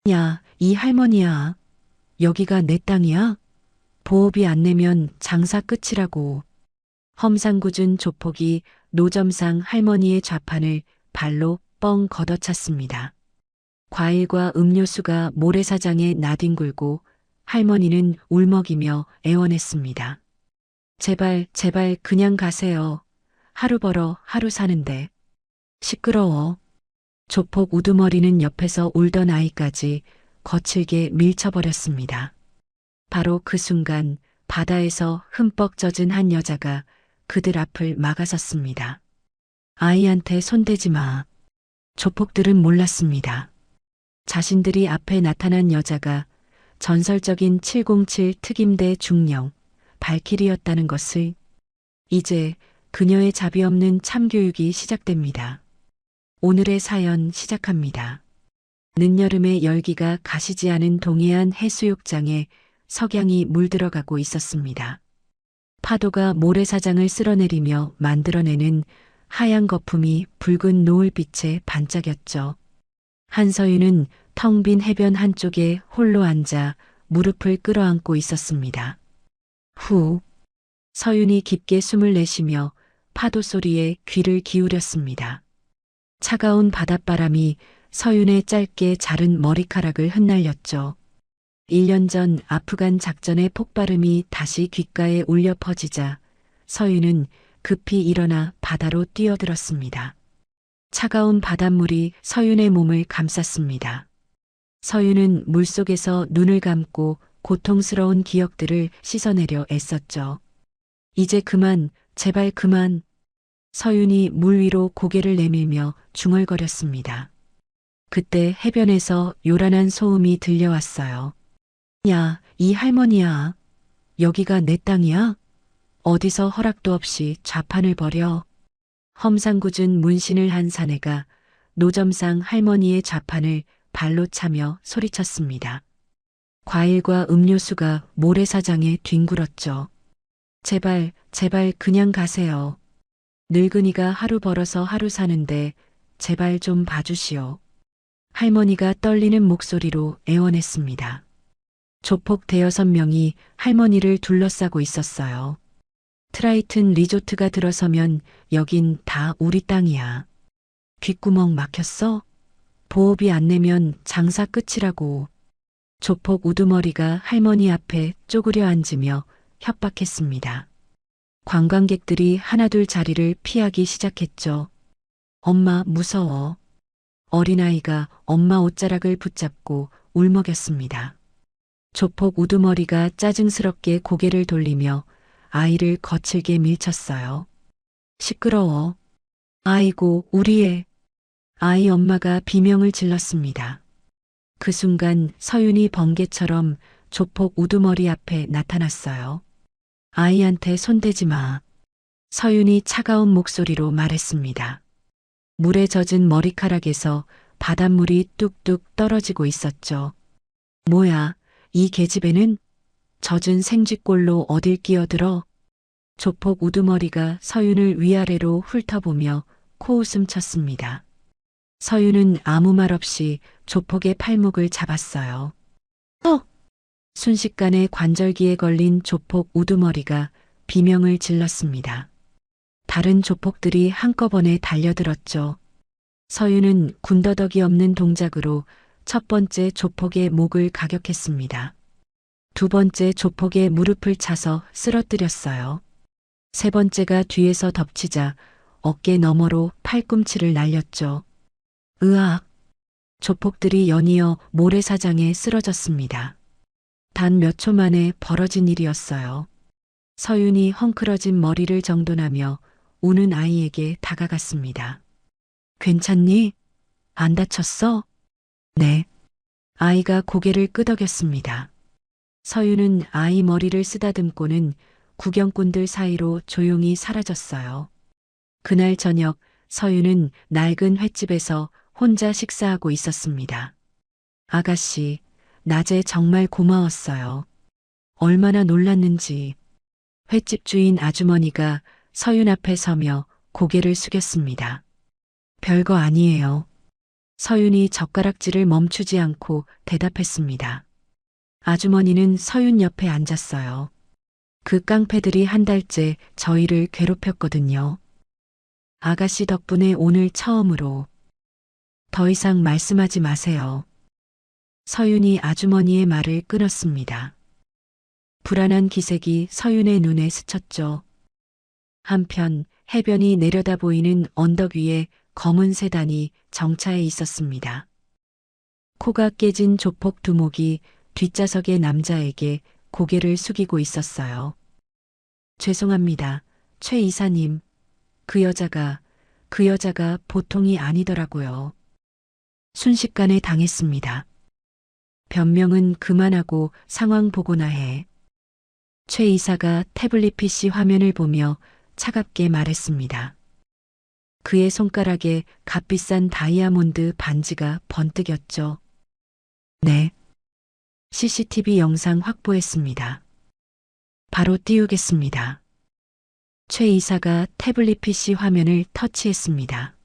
야, 이 할머니야. 여기가 내 땅이야? 보호비 안 내면 장사 끝이라고. 험상궂은 조폭이 노점상 할머니의 좌판을 발로 뻥 걷어찼습니다. 과일과 음료수가 모래사장에 나뒹굴고 할머니는 울먹이며 애원했습니다. 제발, 제발 그냥 가세요. 하루 벌어 하루 사는데. 시끄러워. 조폭 우두머리는 옆에서 울던 아이까지 거칠게 밀쳐버렸습니다. 바로 그 순간 바다에서 흠뻑 젖은 한 여자가 그들 앞을 막아섰습니다. 아이한테 손대지 마. 조폭들은 몰랐습니다. 자신들이 앞에 나타난 여자가 전설적인 707 특임대 중령 발키리였다는 것을. 이제 그녀의 자비 없는 참교육이 시작됩니다. 오늘의 사연 시작합니다. 늦여름의 열기가 가시지 않은 동해안 해수욕장에 석양이 물들어가고 있었습니다. 파도가 모래사장을 쓸어내리며 만들어내는 하얀 거품이 붉은 노을빛에 반짝였죠. 한서윤은 텅 빈 해변 한쪽에 홀로 앉아 무릎을 끌어안고 있었습니다. 후. 서윤이 깊게 숨을 내쉬며 파도 소리에 귀를 기울였습니다. 차가운 바닷바람이 서윤의 짧게 자른 머리카락을 흩날렸죠. 1년 전 아프간 작전의 폭발음이 다시 귓가에 울려 퍼지자 서윤은 급히 일어나 바다로 뛰어들었습니다. 차가운 바닷물이 서윤의 몸을 감쌌습니다. 서윤은 물속에서 눈을 감고 고통스러운 기억들을 씻어내려 애썼죠. 이제 그만, 제발 그만. 서윤이 물 위로 고개를 내밀며 중얼거렸습니다. 그때 해변에서 요란한 소음이 들려왔어요. 야, 이 할머니야. 여기가 내 땅이야? 어디서 허락도 없이 좌판을 벌여. 험상궂은 문신을 한 사내가 노점상 할머니의 좌판을 발로 차며 소리쳤습니다. 과일과 음료수가 모래사장에 뒹굴었죠. 제발, 제발 그냥 가세요. 늙은이가 하루 벌어서 하루 사는데 제발 좀 봐주시오. 할머니가 떨리는 목소리로 애원했습니다. 조폭 대여섯 명이 할머니를 둘러싸고 있었어요. 트라이튼 리조트가 들어서면 여긴 다 우리 땅이야. 귓구멍 막혔어? 보호비 안 내면 장사 끝이라고. 조폭 우두머리가 할머니 앞에 쪼그려 앉으며 협박했습니다. 관광객들이 하나둘 자리를 피하기 시작했죠. 엄마 무서워. 어린아이가 엄마 옷자락을 붙잡고 울먹였습니다. 조폭 우두머리가 짜증스럽게 고개를 돌리며 아이를 거칠게 밀쳤어요. 시끄러워. 아이고, 우리 애. 아이 엄마가 비명을 질렀습니다. 그 순간 서윤이 번개처럼 조폭 우두머리 앞에 나타났어요. 아이한테 손대지 마. 서윤이 차가운 목소리로 말했습니다. 물에 젖은 머리카락에서 바닷물이 뚝뚝 떨어지고 있었죠. 뭐야, 이 계집애는? 젖은 생쥐꼴로 어딜 끼어들어? 조폭 우두머리가 서윤을 위아래로 훑어보며 코웃음 쳤습니다. 서윤은 아무 말 없이 조폭의 팔목을 잡았어요. 순식간에 관절기에 걸린 조폭 우두머리가 비명을 질렀습니다. 다른 조폭들이 한꺼번에 달려들었죠. 서윤은 군더더기 없는 동작으로 첫 번째 조폭의 목을 가격했습니다. 두 번째 조폭의 무릎을 차서 쓰러뜨렸어요. 세 번째가 뒤에서 덮치자 어깨 너머로 팔꿈치를 날렸죠. 으악! 조폭들이 연이어 모래사장에 쓰러졌습니다. 단 몇 초 만에 벌어진 일이었어요. 서윤이 헝클어진 머리를 정돈하며 우는 아이에게 다가갔습니다. 괜찮니? 안 다쳤어? 네. 아이가 고개를 끄덕였습니다. 서윤은 아이 머리를 쓰다듬고는 구경꾼들 사이로 조용히 사라졌어요. 그날 저녁 서윤은 낡은 횟집에서 혼자 식사하고 있었습니다. 아가씨, 낮에 정말 고마웠어요. 얼마나 놀랐는지. 횟집 주인 아주머니가 서윤 앞에 서며 고개를 숙였습니다. 별거 아니에요. 서윤이 젓가락질을 멈추지 않고 대답했습니다. 아주머니는 서윤 옆에 앉았어요. 그 깡패들이 한 달째 저희를 괴롭혔거든요. 아가씨 덕분에 오늘 처음으로. 더 이상 말씀하지 마세요. 서윤이 아주머니의 말을 끊었습니다. 불안한 기색이 서윤의 눈에 스쳤죠. 한편 해변이 내려다 보이는 언덕 위에 검은 세단이 정차해 있었습니다. 코가 깨진 조폭 두목이 뒷좌석의 남자에게 고개를 숙이고 있었어요. 죄송합니다. 최 이사님. 그 여자가 보통이 아니더라고요. 순식간에 당했습니다. 변명은 그만하고 상황 보고나 해. 최 이사가 태블릿 PC 화면을 보며 차갑게 말했습니다. 그의 손가락에 값비싼 다이아몬드 반지가 번뜩였죠. 네. CCTV 영상 확보했습니다. 바로 띄우겠습니다. 최 이사가 태블릿 PC 화면을 터치했습니다.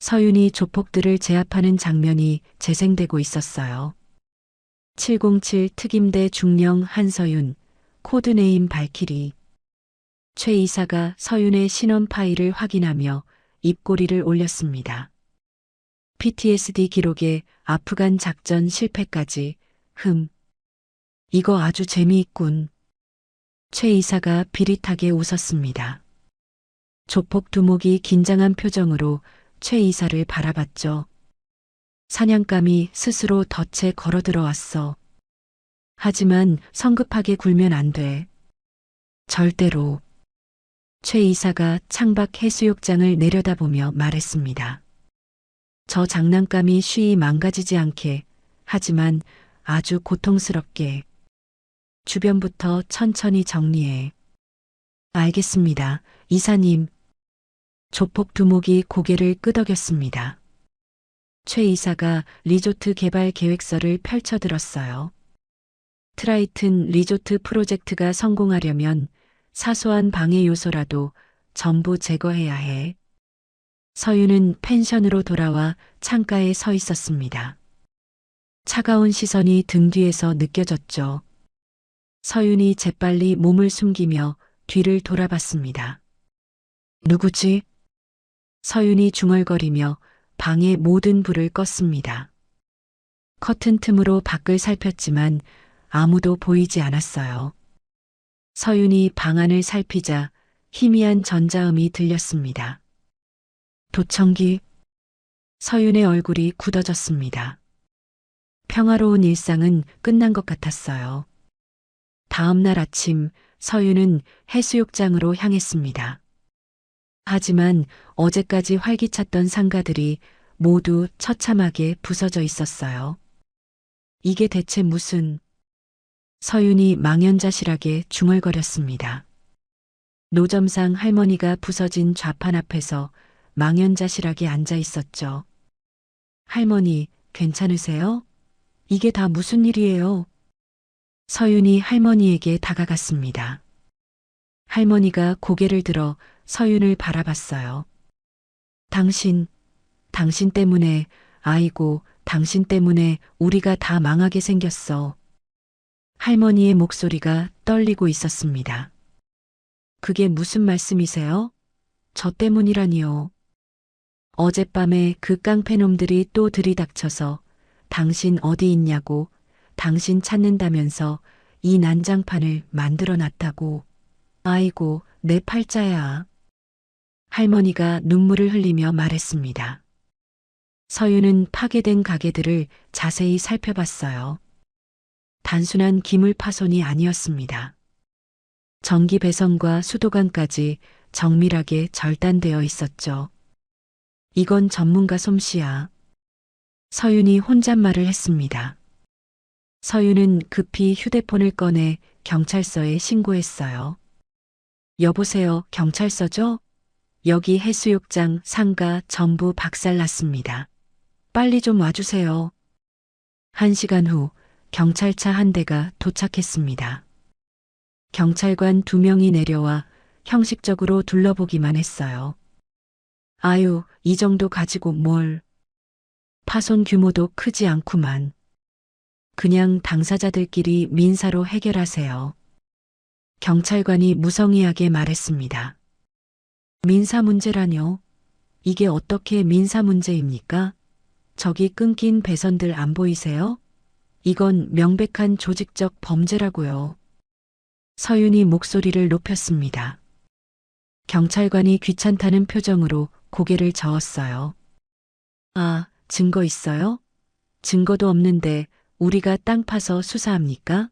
서윤이 조폭들을 제압하는 장면이 재생되고 있었어요. 707 특임대 중령 한서윤, 코드네임 발키리. 최 이사가 서윤의 신원 파일을 확인하며 입꼬리를 올렸습니다. PTSD 기록에 아프간 작전 실패까지. 이거 아주 재미있군. 최 이사가 비릿하게 웃었습니다. 조폭 두목이 긴장한 표정으로 최 이사를 바라봤죠. 사냥감이 스스로 덫에 걸어 들어왔어. 하지만 성급하게 굴면 안 돼. 절대로. 최 이사가 창밖 해수욕장을 내려다보며 말했습니다. 저 장난감이 쉬이 망가지지 않게, 하지만 아주 고통스럽게. 주변부터 천천히 정리해. 알겠습니다, 이사님. 조폭 두목이 고개를 끄덕였습니다. 최 이사가 리조트 개발 계획서를 펼쳐들었어요. 트라이튼 리조트 프로젝트가 성공하려면 사소한 방해 요소라도 전부 제거해야 해. 서윤은 펜션으로 돌아와 창가에 서 있었습니다. 차가운 시선이 등 뒤에서 느껴졌죠. 서윤이 재빨리 몸을 숨기며 뒤를 돌아봤습니다. 누구지? 서윤이 중얼거리며 방의 모든 불을 껐습니다. 커튼 틈으로 밖을 살폈지만 아무도 보이지 않았어요. 서윤이 방 안을 살피자 희미한 전자음이 들렸습니다. 도청기. 서윤의 얼굴이 굳어졌습니다. 평화로운 일상은 끝난 것 같았어요. 다음 날 아침 서윤은 해수욕장으로 향했습니다. 하지만 어제까지 활기찼던 상가들이 모두 처참하게 부서져 있었어요. 이게 대체 무슨... 서윤이 망연자실하게 중얼거렸습니다. 노점상 할머니가 부서진 좌판 앞에서 망연자실하게 앉아 있었죠. 할머니, 괜찮으세요? 이게 다 무슨 일이에요? 서윤이 할머니에게 다가갔습니다. 할머니가 고개를 들어 서윤을 바라봤어요. 당신 때문에, 아이고, 당신 때문에 우리가 다 망하게 생겼어. 할머니의 목소리가 떨리고 있었습니다. 그게 무슨 말씀이세요? 저 때문이라니요. 어젯밤에 그 깡패놈들이 또 들이닥쳐서 당신 어디 있냐고, 당신 찾는다면서 이 난장판을 만들어 놨다고. 아이고, 내 팔자야. 할머니가 눈물을 흘리며 말했습니다. 서윤은 파괴된 가게들을 자세히 살펴봤어요. 단순한 기물 파손이 아니었습니다. 전기 배선과 수도관까지 정밀하게 절단되어 있었죠. 이건 전문가 솜씨야. 서윤이 혼잣말을 했습니다. 서윤은 급히 휴대폰을 꺼내 경찰서에 신고했어요. 여보세요, 경찰서죠? 여기 해수욕장, 상가 전부 박살났습니다. 빨리 좀 와주세요. 1시간 후 경찰차 한 대가 도착했습니다. 경찰관 2명이 내려와 형식적으로 둘러보기만 했어요. 아유, 이 정도 가지고 뭘. 파손 규모도 크지 않구만. 그냥 당사자들끼리 민사로 해결하세요. 경찰관이 무성의하게 말했습니다. 민사 문제라뇨? 이게 어떻게 민사 문제입니까? 저기 끊긴 배선들 안 보이세요? 이건 명백한 조직적 범죄라고요. 서윤이 목소리를 높였습니다. 경찰관이 귀찮다는 표정으로 고개를 저었어요. 아, 증거 있어요? 증거도 없는데 우리가 땅 파서 수사합니까?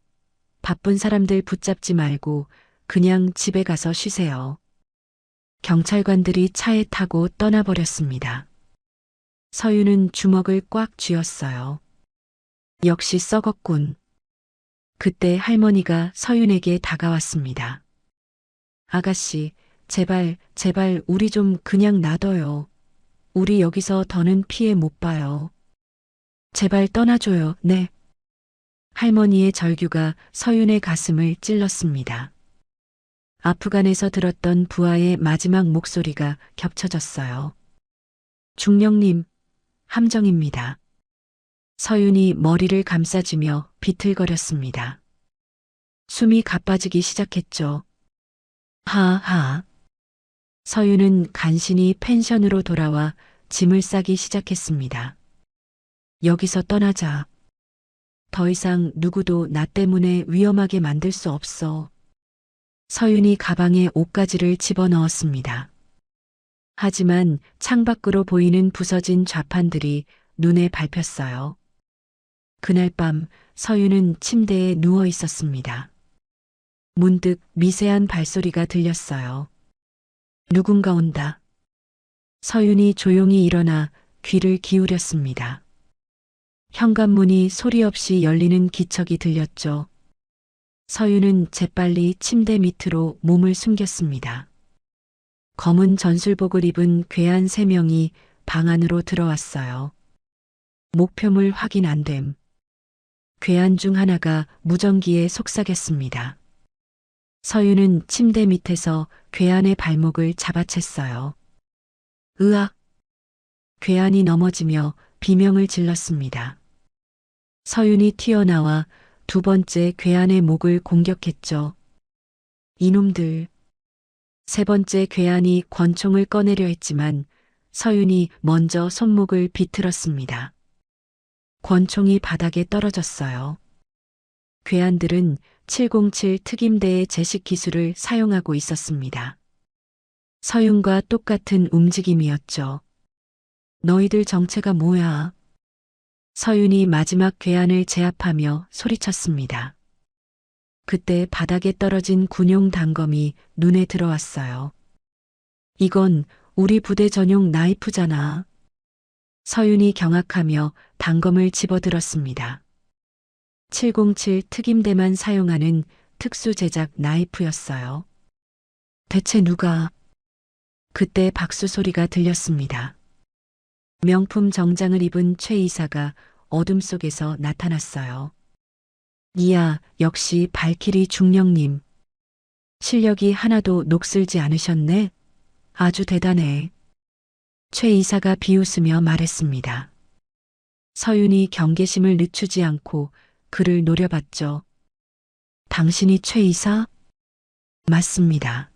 바쁜 사람들 붙잡지 말고 그냥 집에 가서 쉬세요. 경찰관들이 차에 타고 떠나버렸습니다. 서윤은 주먹을 꽉 쥐었어요. 역시 썩었군. 그때 할머니가 서윤에게 다가왔습니다. 아가씨, 제발 우리 좀 그냥 놔둬요. 우리 여기서 더는 피해 못 봐요. 제발 떠나줘요, 네. 할머니의 절규가 서윤의 가슴을 찔렀습니다. 아프간에서 들었던 부하의 마지막 목소리가 겹쳐졌어요. 중령님, 함정입니다. 서윤이 머리를 감싸주며 비틀거렸습니다. 숨이 가빠지기 시작했죠. 하하. 서윤은 간신히 펜션으로 돌아와 짐을 싸기 시작했습니다. 여기서 떠나자. 더 이상 누구도 나 때문에 위험하게 만들 수 없어. 서윤이 가방에 옷가지를 집어넣었습니다. 하지만 창밖으로 보이는 부서진 좌판들이 눈에 밟혔어요. 그날 밤 서윤은 침대에 누워 있었습니다. 문득 미세한 발소리가 들렸어요. 누군가 온다. 서윤이 조용히 일어나 귀를 기울였습니다. 현관문이 소리 없이 열리는 기척이 들렸죠. 서윤은 재빨리 침대 밑으로 몸을 숨겼습니다. 검은 전술복을 입은 괴한 3명이 방 안으로 들어왔어요. 목표물 확인 안 됨. 괴한 중 하나가 무전기에 속삭였습니다. 서윤은 침대 밑에서 괴한의 발목을 잡아챘어요. 으악! 괴한이 넘어지며 비명을 질렀습니다. 서윤이 튀어나와 2번째 괴한의 목을 공격했죠. 이놈들. 3번째 괴한이 권총을 꺼내려 했지만 서윤이 먼저 손목을 비틀었습니다. 권총이 바닥에 떨어졌어요. 괴한들은 707 특임대의 제식 기술을 사용하고 있었습니다. 서윤과 똑같은 움직임이었죠. 너희들 정체가 뭐야? 서윤이 마지막 괴한을 제압하며 소리쳤습니다. 그때 바닥에 떨어진 군용 단검이 눈에 들어왔어요. 이건 우리 부대 전용 나이프잖아. 서윤이 경악하며 단검을 집어들었습니다. 707 특임대만 사용하는 특수 제작 나이프였어요. 대체 누가? 그때 박수 소리가 들렸습니다. 명품 정장을 입은 최 이사가 어둠 속에서 나타났어요. 이야, 역시 발키리 중령님. 실력이 하나도 녹슬지 않으셨네. 아주 대단해. 최 이사가 비웃으며 말했습니다. 서윤이 경계심을 늦추지 않고 그를 노려봤죠. 당신이 최 이사? 맞습니다.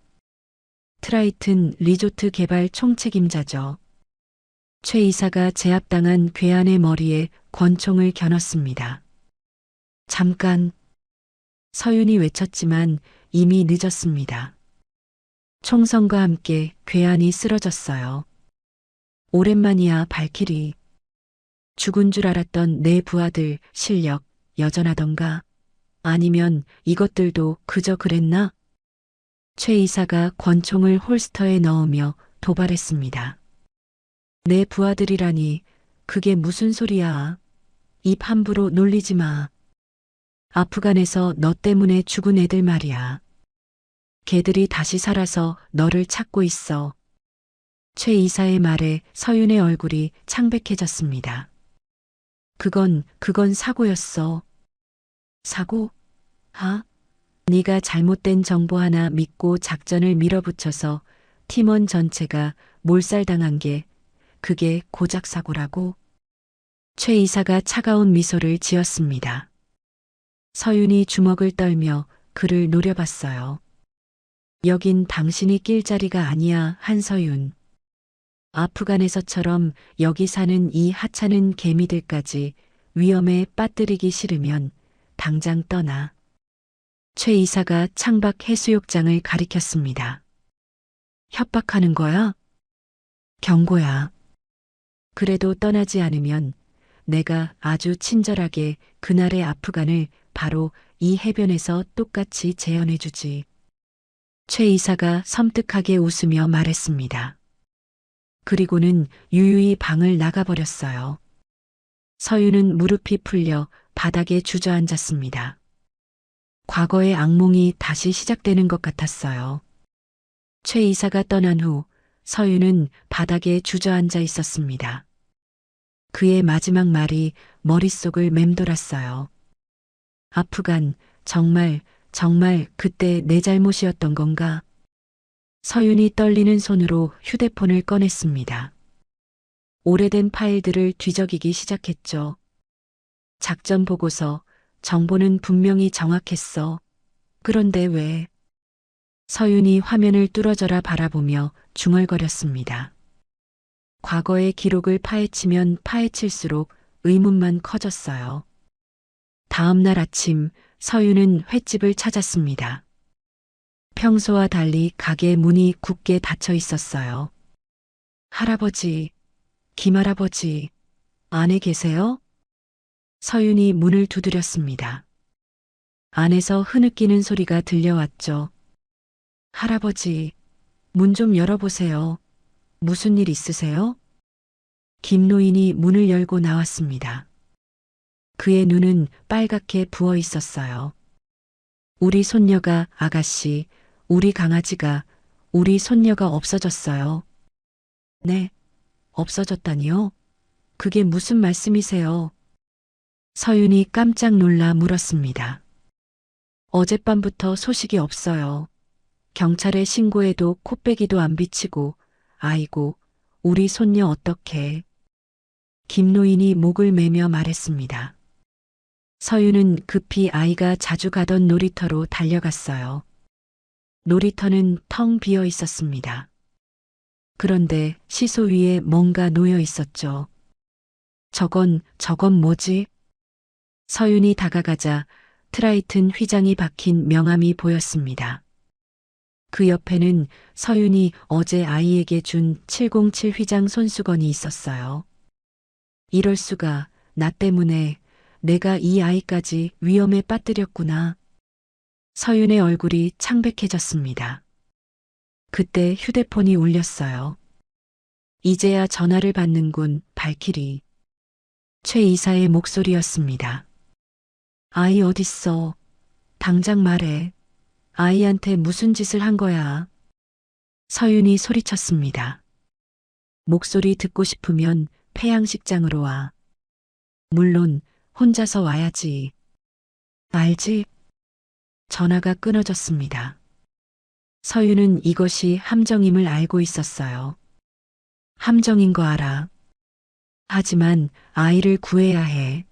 트라이튼 리조트 개발 총책임자죠. 최 이사가 제압당한 괴한의 머리에 권총을 겨눴습니다. 잠깐. 서윤이 외쳤지만 이미 늦었습니다. 총성과 함께 괴한이 쓰러졌어요. 오랜만이야, 발키리. 죽은 줄 알았던 내 부하들 실력 여전하던가? 아니면 이것들도 그저 그랬나? 최 이사가 권총을 홀스터에 넣으며 도발했습니다. 내 부하들이라니 그게 무슨 소리야. 입 함부로 놀리지 마. 아프간에서 너 때문에 죽은 애들 말이야. 걔들이 다시 살아서 너를 찾고 있어. 최 이사의 말에 서윤의 얼굴이 창백해졌습니다. 그건 사고였어. 사고? 네가 잘못된 정보 하나 믿고 작전을 밀어붙여서 팀원 전체가 몰살당한 게 그게 고작 사고라고? 최 이사가 차가운 미소를 지었습니다. 서윤이 주먹을 떨며 그를 노려봤어요. 여긴 당신이 낄 자리가 아니야, 한서윤. 아프간에서처럼 여기 사는 이 하찮은 개미들까지 위험에 빠뜨리기 싫으면 당장 떠나. 최 이사가 창밖 해수욕장을 가리켰습니다. 협박하는 거야? 경고야. 그래도 떠나지 않으면 내가 아주 친절하게 그날의 아프간을 바로 이 해변에서 똑같이 재현해주지. 최 이사가 섬뜩하게 웃으며 말했습니다. 그리고는 유유히 방을 나가버렸어요. 서윤은 무릎이 풀려 바닥에 주저앉았습니다. 과거의 악몽이 다시 시작되는 것 같았어요. 최 이사가 떠난 후 서윤은 바닥에 주저앉아 있었습니다. 그의 마지막 말이 머릿속을 맴돌았어요. 아프간, 정말 그때 내 잘못이었던 건가? 서윤이 떨리는 손으로 휴대폰을 꺼냈습니다. 오래된 파일들을 뒤적이기 시작했죠. 작전 보고서, 정보는 분명히 정확했어. 그런데 왜? 서윤이 화면을 뚫어져라 바라보며 중얼거렸습니다. 과거의 기록을 파헤치면 파헤칠수록 의문만 커졌어요. 다음 날 아침 서윤은 횟집을 찾았습니다. 평소와 달리 가게 문이 굳게 닫혀 있었어요. 할아버지, 김할아버지, 안에 계세요? 서윤이 문을 두드렸습니다. 안에서 흐느끼는 소리가 들려왔죠. 할아버지, 문 좀 열어보세요. 무슨 일 있으세요? 김노인이 문을 열고 나왔습니다. 그의 눈은 빨갛게 부어 있었어요. 우리 손녀가 아가씨, 우리 강아지가, 우리 손녀가 없어졌어요. 네, 없어졌다니요? 그게 무슨 말씀이세요? 서윤이 깜짝 놀라 물었습니다. 어젯밤부터 소식이 없어요. 경찰에 신고해도 코빼기도 안 비치고, 아이고, 우리 손녀 어떡해. 김노인이 목을 매며 말했습니다. 서윤은 급히 아이가 자주 가던 놀이터로 달려갔어요. 놀이터는 텅 비어 있었습니다. 그런데 시소 위에 뭔가 놓여 있었죠. 저건 뭐지? 서윤이 다가가자 트라이튼 휘장이 박힌 명함이 보였습니다. 그 옆에는 서윤이 어제 아이에게 준 707 휘장 손수건이 있었어요. 이럴 수가, 나 때문에 내가 이 아이까지 위험에 빠뜨렸구나. 서윤의 얼굴이 창백해졌습니다. 그때 휴대폰이 울렸어요. 이제야 전화를 받는군, 발키리. 최 이사의 목소리였습니다. 아이 어딨어? 당장 말해. 아이한테 무슨 짓을 한 거야? 서윤이 소리쳤습니다. 목소리 듣고 싶으면 폐양식장으로 와. 물론 혼자서 와야지. 알지? 전화가 끊어졌습니다. 서윤은 이것이 함정임을 알고 있었어요. 함정인 거 알아. 하지만 아이를 구해야 해.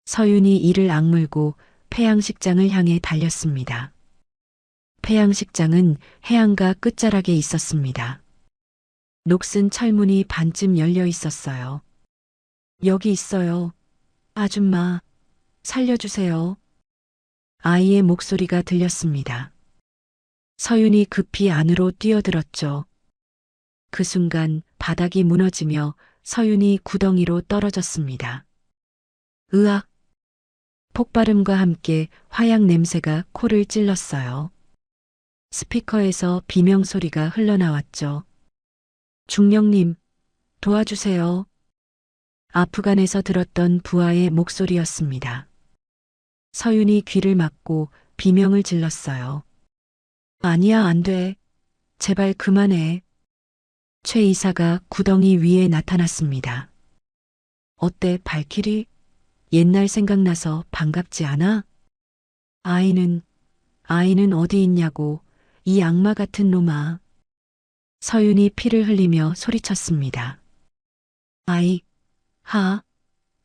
서윤이 이를 악물고 폐양식장을 향해 달렸습니다. 폐양식장은 해안가 끝자락에 있었습니다. 녹슨 철문이 반쯤 열려 있었어요. 여기 있어요. 아줌마, 살려주세요. 아이의 목소리가 들렸습니다. 서윤이 급히 안으로 뛰어들었죠. 그 순간 바닥이 무너지며 서윤이 구덩이로 떨어졌습니다. 으악! 폭발음과 함께 화약 냄새가 코를 찔렀어요. 스피커에서 비명소리가 흘러나왔죠. 중령님, 도와주세요. 아프간에서 들었던 부하의 목소리였습니다. 서윤이 귀를 막고 비명을 질렀어요. 아니야, 안 돼. 제발 그만해. 최 이사가 구덩이 위에 나타났습니다. 어때, 발키리? 옛날 생각나서 반갑지 않아? 아이는 어디 있냐고, 이 악마 같은 놈아. 서윤이 피를 흘리며 소리쳤습니다. 아이,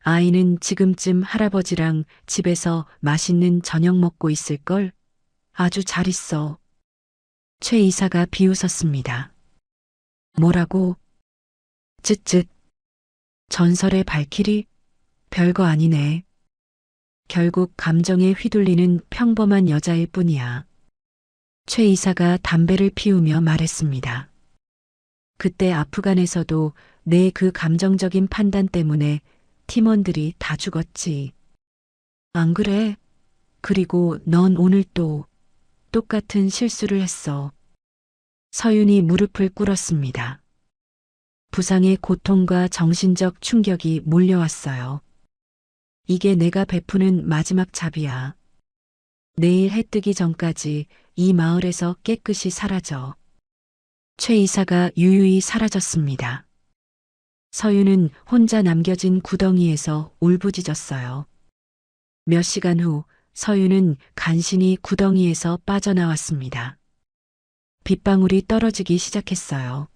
아이는 지금쯤 할아버지랑 집에서 맛있는 저녁 먹고 있을걸? 아주 잘 있어. 최 이사가 비웃었습니다. 뭐라고? 쯧쯧. 전설의 발키리? 별거 아니네. 결국 감정에 휘둘리는 평범한 여자일 뿐이야. 최 이사가 담배를 피우며 말했습니다. 그때 아프간에서도 내 그 감정적인 판단 때문에 팀원들이 다 죽었지. 안 그래? 그리고 넌 오늘 또 똑같은 실수를 했어. 서윤이 무릎을 꿇었습니다. 부상의 고통과 정신적 충격이 몰려왔어요. 이게 내가 베푸는 마지막 잡이야. 내일 해 뜨기 전까지 이 마을에서 깨끗이 사라져. 최 이사가 유유히 사라졌습니다. 서윤은 혼자 남겨진 구덩이에서 울부짖었어요. 몇 시간 후 서윤은 간신히 구덩이에서 빠져나왔습니다. 빗방울이 떨어지기 시작했어요.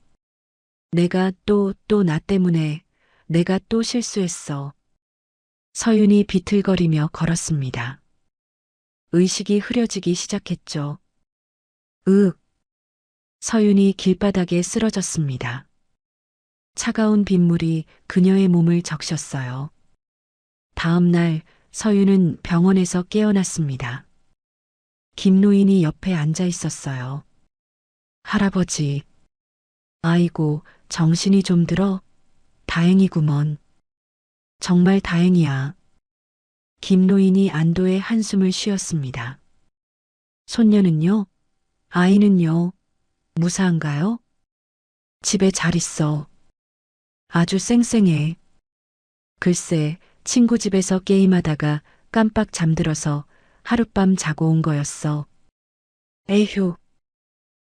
내가 또 나 때문에 내가 또 실수했어. 서윤이 비틀거리며 걸었습니다. 의식이 흐려지기 시작했죠. 으윽. 서윤이 길바닥에 쓰러졌습니다. 차가운 빗물이 그녀의 몸을 적셨어요. 다음 날 서윤은 병원에서 깨어났습니다. 김노인이 옆에 앉아 있었어요. 할아버지. 아이고, 정신이 좀 들어? 다행이구먼. 정말 다행이야. 김노인이 안도의 한숨을 쉬었습니다. 손녀는요? 아이는요? 무사한가요? 집에 잘 있어. 아주 쌩쌩해. 글쎄, 친구 집에서 게임하다가 깜빡 잠들어서 하룻밤 자고 온 거였어. 에휴.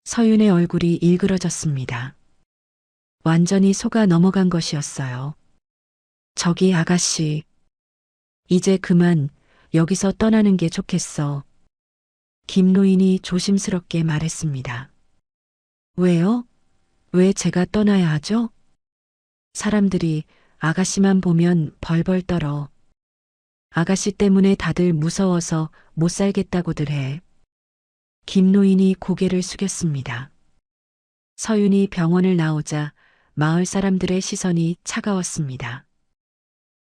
서윤의 얼굴이 일그러졌습니다. 완전히 속아 넘어간 것이었어요. 저기 아가씨. 이제 그만 여기서 떠나는 게 좋겠어. 김노인이 조심스럽게 말했습니다. 왜요? 왜 제가 떠나야 하죠? 사람들이 아가씨만 보면 벌벌 떨어. 아가씨 때문에 다들 무서워서 못 살겠다고들 해. 김노인이 고개를 숙였습니다. 서윤이 병원을 나오자 마을 사람들의 시선이 차가웠습니다.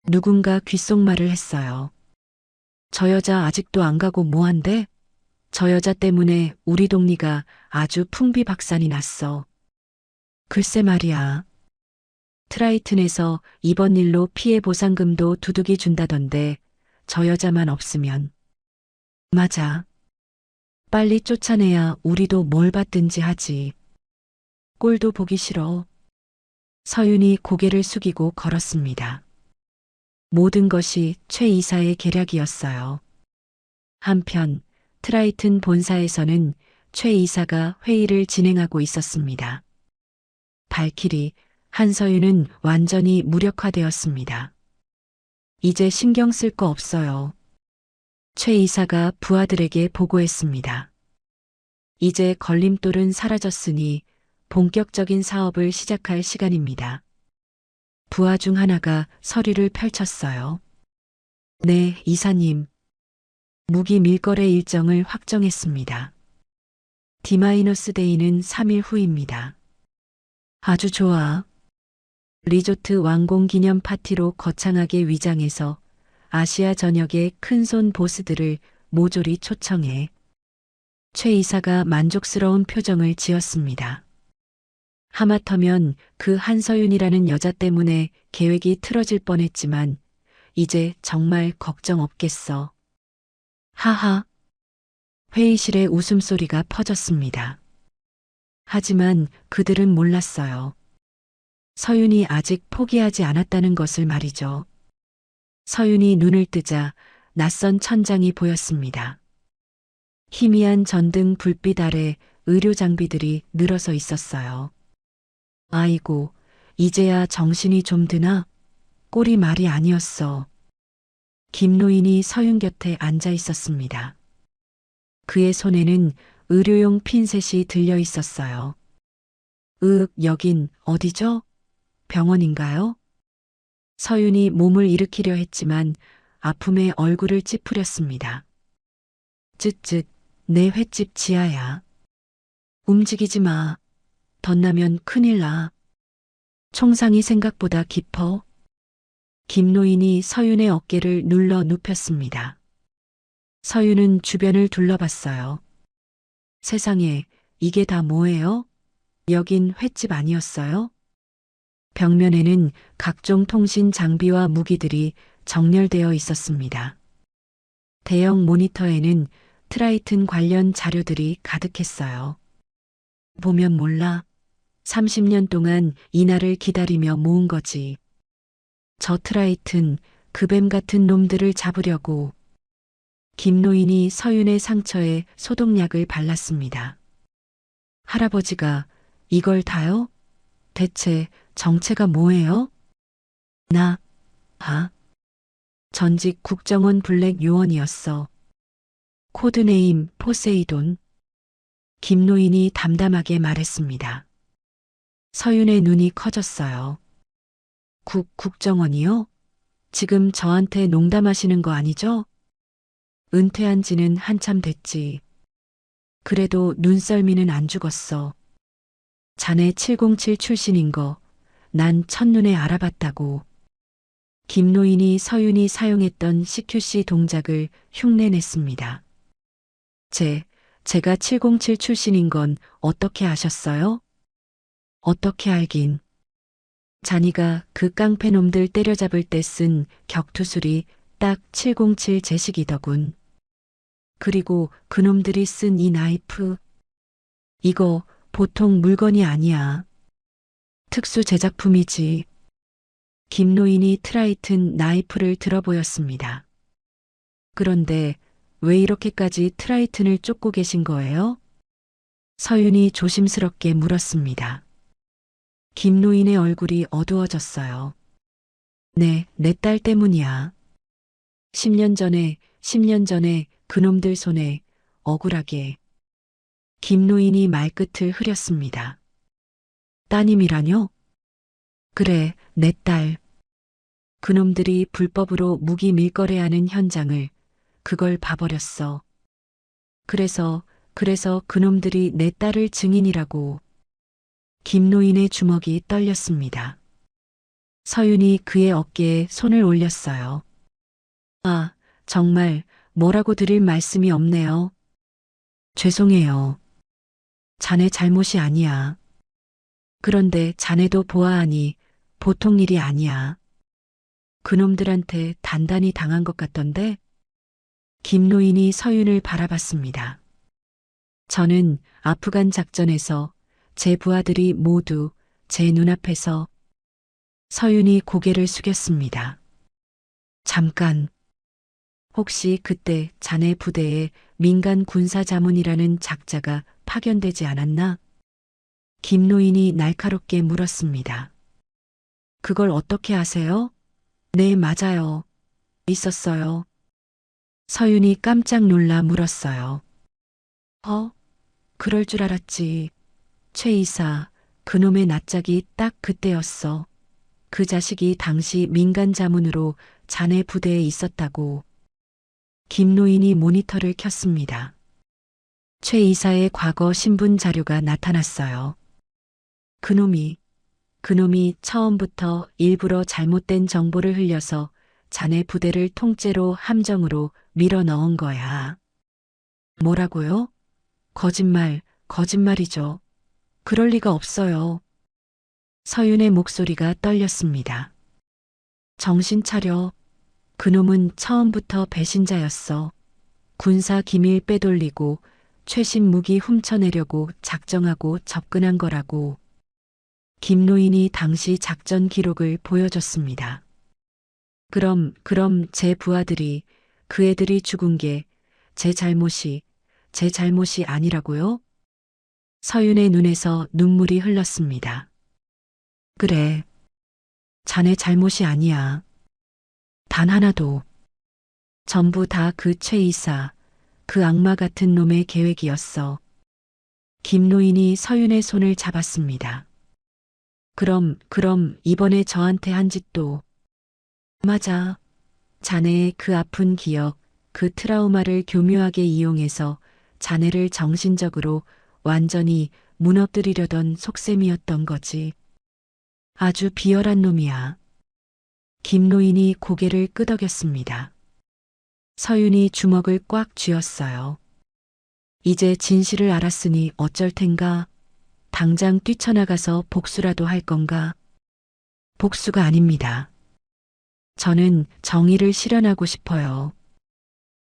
누군가 귓속말을 했어요. 저 여자 아직도 안 가고 뭐한대? 저 여자 때문에 우리 동리가 아주 풍비박산이 났어. 글쎄 말이야. 트라이튼에서 이번 일로 피해 보상금도 두둑이 준다던데 저 여자만 없으면. 맞아. 빨리 쫓아내야 우리도 뭘 받든지 하지. 꼴도 보기 싫어. 서윤이 고개를 숙이고 걸었습니다. 모든 것이 최 이사의 계략이었어요. 한편 트라이튼 본사에서는 최 이사가 회의를 진행하고 있었습니다. 발키리 한서윤은 완전히 무력화되었습니다. 이제 신경 쓸 거 없어요. 최 이사가 부하들에게 보고했습니다. 이제 걸림돌은 사라졌으니 본격적인 사업을 시작할 시간입니다. 부하 중 하나가 서류를 펼쳤어요. 네, 이사님. 무기 밀거래 일정을 확정했습니다. D-데이는 3일 후입니다. 아주 좋아. 리조트 완공 기념 파티로 거창하게 위장해서 아시아 전역의 큰손 보스들을 모조리 초청해. 최 이사가 만족스러운 표정을 지었습니다. 하마터면 그 한서윤이라는 여자 때문에 계획이 틀어질 뻔했지만 이제 정말 걱정 없겠어. 하하. 회의실에 웃음소리가 퍼졌습니다. 하지만 그들은 몰랐어요. 서윤이 아직 포기하지 않았다는 것을 말이죠. 서윤이 눈을 뜨자 낯선 천장이 보였습니다. 희미한 전등 불빛 아래 의료 장비들이 늘어서 있었어요. 아이고, 이제야 정신이 좀 드나? 꼴이 말이 아니었어. 김노인이 서윤 곁에 앉아 있었습니다. 그의 손에는 의료용 핀셋이 들려 있었어요. 여긴 어디죠? 병원인가요? 서윤이 몸을 일으키려 했지만 아픔에 얼굴을 찌푸렸습니다. 쯧쯧, 내 횟집 지아야. 움직이지 마. 덧나면 큰일 나. 총상이 생각보다 깊어. 김노인이 서윤의 어깨를 눌러 눕혔습니다. 서윤은 주변을 둘러봤어요. 세상에, 이게 다 뭐예요? 여긴 횟집 아니었어요? 벽면에는 각종 통신 장비와 무기들이 정렬되어 있었습니다. 대형 모니터에는 트라이튼 관련 자료들이 가득했어요. 보면 몰라. 30년 동안 이날을 기다리며 모은 거지. 저 트라이튼, 그 뱀 같은 놈들을 잡으려고. 김노인이 서윤의 상처에 소독약을 발랐습니다. 할아버지가 이걸 다요? 대체 정체가 뭐예요? 전직 국정원 블랙 요원이었어. 코드네임 포세이돈. 김노인이 담담하게 말했습니다. 서윤의 눈이 커졌어요. 국정원이요? 지금 저한테 농담하시는 거 아니죠? 은퇴한 지는 한참 됐지. 그래도 눈썰미는 안 죽었어. 자네 707 출신인 거 난 첫눈에 알아봤다고. 김노인이 서윤이 사용했던 CQC 동작을 흉내냈습니다. 제가 707 출신인 건 어떻게 아셨어요? 어떻게 알긴. 자니가 그 깡패놈들 때려잡을 때 쓴 격투술이 딱 707 제식이더군. 그리고 그놈들이 쓴 이 나이프. 이거 보통 물건이 아니야. 특수 제작품이지. 김노인이 트라이튼 나이프를 들어 보였습니다. 그런데 왜 이렇게까지 트라이튼을 쫓고 계신 거예요? 서윤이 조심스럽게 물었습니다. 김노인의 얼굴이 어두워졌어요. 내 딸 때문이야. 10년 전에 그놈들 손에 억울하게. 김노인이 말끝을 흐렸습니다. 따님이라뇨? 그래, 내 딸. 그놈들이 불법으로 무기 밀거래하는 현장을 그걸 봐버렸어. 그래서 그놈들이 내 딸을 증인이라고. 김노인의 주먹이 떨렸습니다. 서윤이 그의 어깨에 손을 올렸어요. 아, 정말 뭐라고 드릴 말씀이 없네요. 죄송해요. 자네 잘못이 아니야. 그런데 자네도 보아하니 보통 일이 아니야. 그놈들한테 단단히 당한 것 같던데? 김노인이 서윤을 바라봤습니다. 저는 아프간 작전에서 제 부하들이 모두 제 눈앞에서. 서윤이 고개를 숙였습니다. 잠깐. 혹시 그때 자네 부대에 민간 군사 자문이라는 작자가 파견되지 않았나? 김노인이 날카롭게 물었습니다. 그걸 어떻게 아세요? 네, 맞아요. 있었어요. 서윤이 깜짝 놀라 물었어요. 그럴 줄 알았지. 최 이사, 그놈의 낯짝이 딱 그때였어. 그 자식이 당시 민간 자문으로 자네 부대에 있었다고. 김노인이 모니터를 켰습니다. 최 이사의 과거 신분 자료가 나타났어요. 그놈이 처음부터 일부러 잘못된 정보를 흘려서 자네 부대를 통째로 함정으로 밀어 넣은 거야. 뭐라고요? 거짓말이죠. 그럴 리가 없어요. 서윤의 목소리가 떨렸습니다. 정신 차려. 그놈은 처음부터 배신자였어. 군사 기밀 빼돌리고 최신 무기 훔쳐내려고 작정하고 접근한 거라고. 김노인이 당시 작전 기록을 보여줬습니다. 그럼 제 부하들이, 그 애들이 죽은 게 제 잘못이 아니라고요? 서윤의 눈에서 눈물이 흘렀습니다. 그래. 자네 잘못이 아니야. 단 하나도. 전부 다 그 최 이사, 그 악마 같은 놈의 계획이었어. 김노인이 서윤의 손을 잡았습니다. 그럼 이번에 저한테 한 짓도 맞아. 자네의 그 아픈 기억, 그 트라우마를 교묘하게 이용해서 자네를 정신적으로 완전히 무너뜨리려던 속셈이었던 거지. 아주 비열한 놈이야. 김노인이 고개를 끄덕였습니다. 서윤이 주먹을 꽉 쥐었어요. 이제 진실을 알았으니 어쩔 텐가? 당장 뛰쳐나가서 복수라도 할 건가? 복수가 아닙니다. 저는 정의를 실현하고 싶어요.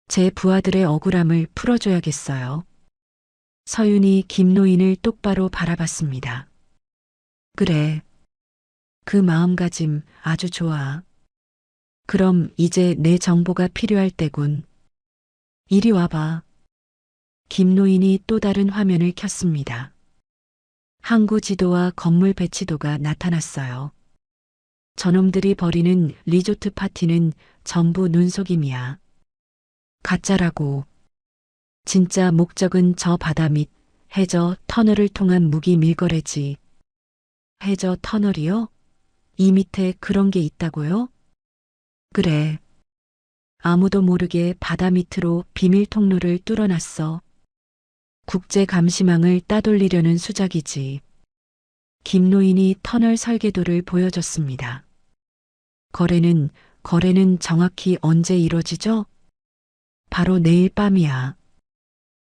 제 부하들의 억울함을 풀어줘야겠어요. 서윤이 김노인을 똑바로 바라봤습니다. 그래. 그 마음가짐 아주 좋아. 그럼 이제 내 정보가 필요할 때군. 이리 와봐. 김노인이 또 다른 화면을 켰습니다. 항구 지도와 건물 배치도가 나타났어요. 저놈들이 벌이는 리조트 파티는 전부 눈속임이야. 가짜라고. 진짜 목적은 저 바다 밑 해저 터널을 통한 무기 밀거래지. 해저 터널이요? 이 밑에 그런 게 있다고요? 그래. 아무도 모르게 바다 밑으로 비밀 통로를 뚫어놨어. 국제 감시망을 따돌리려는 수작이지. 김노인이 터널 설계도를 보여줬습니다. 거래는 정확히 언제 이뤄지죠? 바로 내일 밤이야.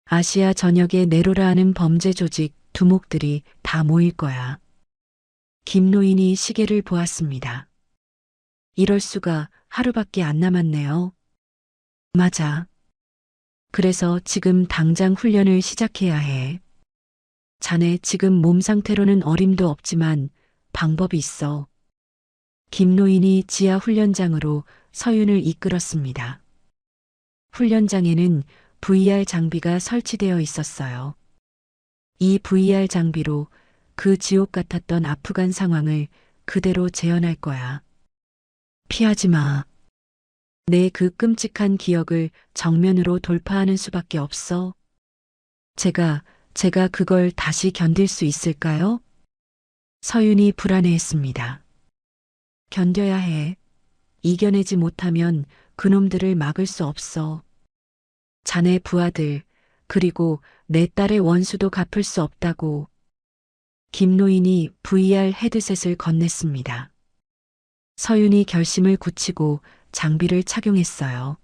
아시아 전역의 네로라는 범죄 조직 두목들이 다 모일 거야. 김노인이 시계를 보았습니다. 이럴 수가 하루밖에 안 남았네요. 맞아. 그래서 지금 당장 훈련을 시작해야 해. 자네 지금 몸 상태로는 어림도 없지만 방법이 있어. 김노인이 지하 훈련장으로 서윤을 이끌었습니다. 훈련장에는 VR 장비가 설치되어 있었어요. 이 VR 장비로 그 지옥 같았던 아프간 상황을 그대로 재현할 거야. 피하지 마. 내 그 끔찍한 기억을 정면으로 돌파하는 수밖에 없어. 제가 그걸 다시 견딜 수 있을까요? 서윤이 불안해했습니다. 견뎌야 해. 이겨내지 못하면 그놈들을 막을 수 없어. 자네 부하들, 그리고 내 딸의 원수도 갚을 수 없다고. 김노인이 VR 헤드셋을 건넸습니다. 서윤이 결심을 굳히고 장비를 착용했어요.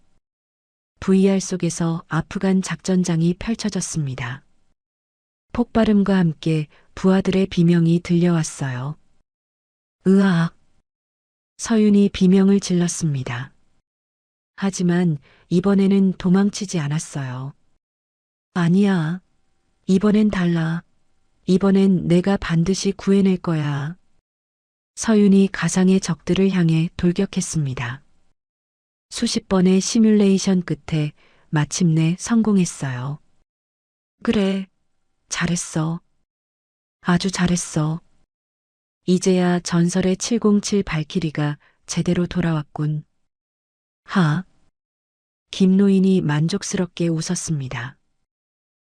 VR 속에서 아프간 작전장이 펼쳐졌습니다. 폭발음과 함께 부하들의 비명이 들려왔어요. 으악! 서윤이 비명을 질렀습니다. 하지만 이번에는 도망치지 않았어요. 아니야. 이번엔 달라. 이번엔 내가 반드시 구해낼 거야. 서윤이 가상의 적들을 향해 돌격했습니다. 수십 번의 시뮬레이션 끝에 마침내 성공했어요. 그래, 잘했어. 아주 잘했어. 이제야 전설의 707 발키리가 제대로 돌아왔군. 하. 김노인이 만족스럽게 웃었습니다.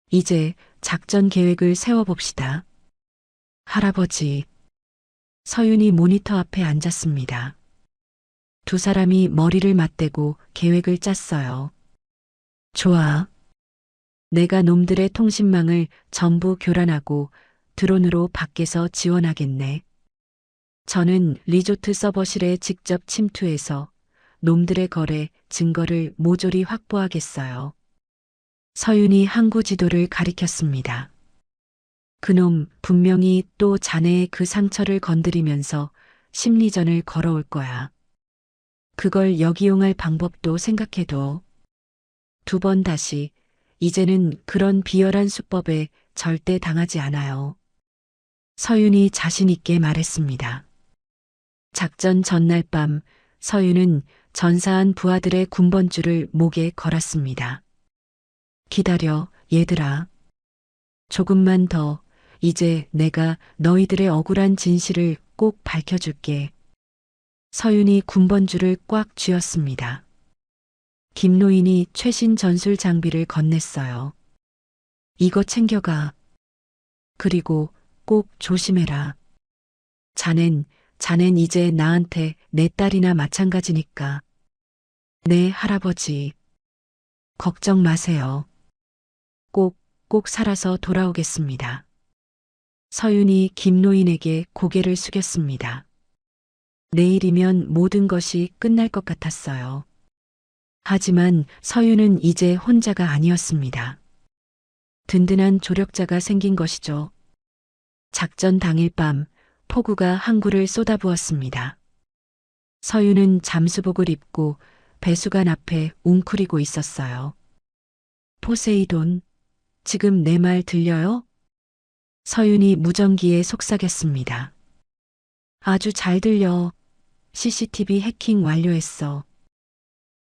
이제 작전 계획을 세워봅시다. 할아버지. 서윤이 모니터 앞에 앉았습니다. 두 사람이 머리를 맞대고 계획을 짰어요. 좋아. 내가 놈들의 통신망을 전부 교란하고 드론으로 밖에서 지원하겠네. 저는 리조트 서버실에 직접 침투해서 놈들의 거래 증거를 모조리 확보하겠어요. 서윤이 항구 지도를 가리켰습니다. 그놈 분명히 또 자네의 그 상처를 건드리면서 심리전을 걸어올 거야. 그걸 역이용할 방법도 생각해둬. 두 번 다시, 이제는 그런 비열한 수법에 절대 당하지 않아요. 서윤이 자신 있게 말했습니다. 작전 전날 밤 서윤은 전사한 부하들의 군번줄을 목에 걸었습니다. 기다려, 얘들아. 조금만 더, 이제 내가 너희들의 억울한 진실을 꼭 밝혀줄게. 서윤이 군번줄을 꽉 쥐었습니다. 김노인이 최신 전술 장비를 건넸어요. 이거 챙겨가. 그리고 꼭 조심해라. 자넨 이제 나한테 내 딸이나 마찬가지니까. 네, 할아버지. 걱정 마세요. 꼭 살아서 돌아오겠습니다. 서윤이 김노인에게 고개를 숙였습니다. 내일이면 모든 것이 끝날 것 같았어요. 하지만 서윤은 이제 혼자가 아니었습니다. 든든한 조력자가 생긴 것이죠. 작전 당일 밤 폭우가 항구를 쏟아부었습니다. 서윤은 잠수복을 입고 배수관 앞에 웅크리고 있었어요. 포세이돈, 지금 내 말 들려요? 서윤이 무전기에 속삭였습니다. 아주 잘 들려. CCTV 해킹 완료했어.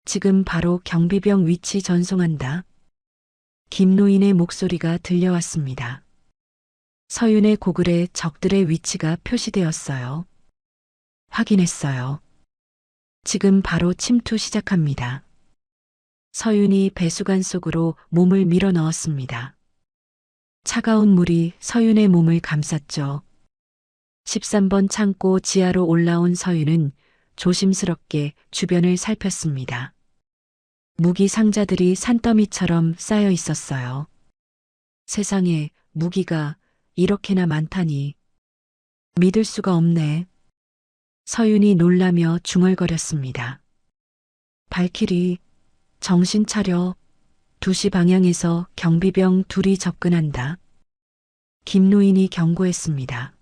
지금 바로 경비병 위치 전송한다. 김노인의 목소리가 들려왔습니다. 서윤의 고글에 적들의 위치가 표시되었어요. 확인했어요. 지금 바로 침투 시작합니다. 서윤이 배수관 속으로 몸을 밀어 넣었습니다. 차가운 물이 서윤의 몸을 감쌌죠. 13번 창고 지하로 올라온 서윤은 조심스럽게 주변을 살폈습니다. 무기 상자들이 산더미처럼 쌓여 있었어요. 세상에 무기가 이렇게나 많다니. 믿을 수가 없네. 서윤이 놀라며 중얼거렸습니다. 발키리, 정신 차려. 2시 방향에서 경비병 둘이 접근한다. 김노인이 경고했습니다.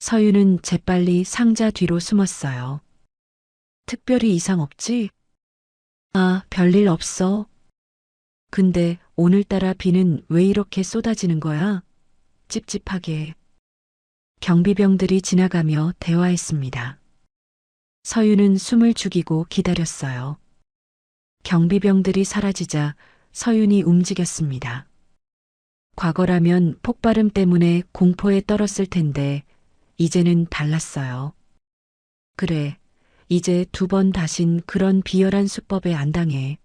서윤은 재빨리 상자 뒤로 숨었어요. 특별히 이상 없지? 아, 별일 없어. 근데 오늘따라 비는 왜 이렇게 쏟아지는 거야? 찝찝하게. 경비병들이 지나가며 대화했습니다. 서윤은 숨을 죽이고 기다렸어요. 경비병들이 사라지자 서윤이 움직였습니다. 과거라면 폭발음 때문에 공포에 떨었을 텐데 이제는 달랐어요. 그래, 이제 2번 다신 그런 비열한 수법에 안 당해.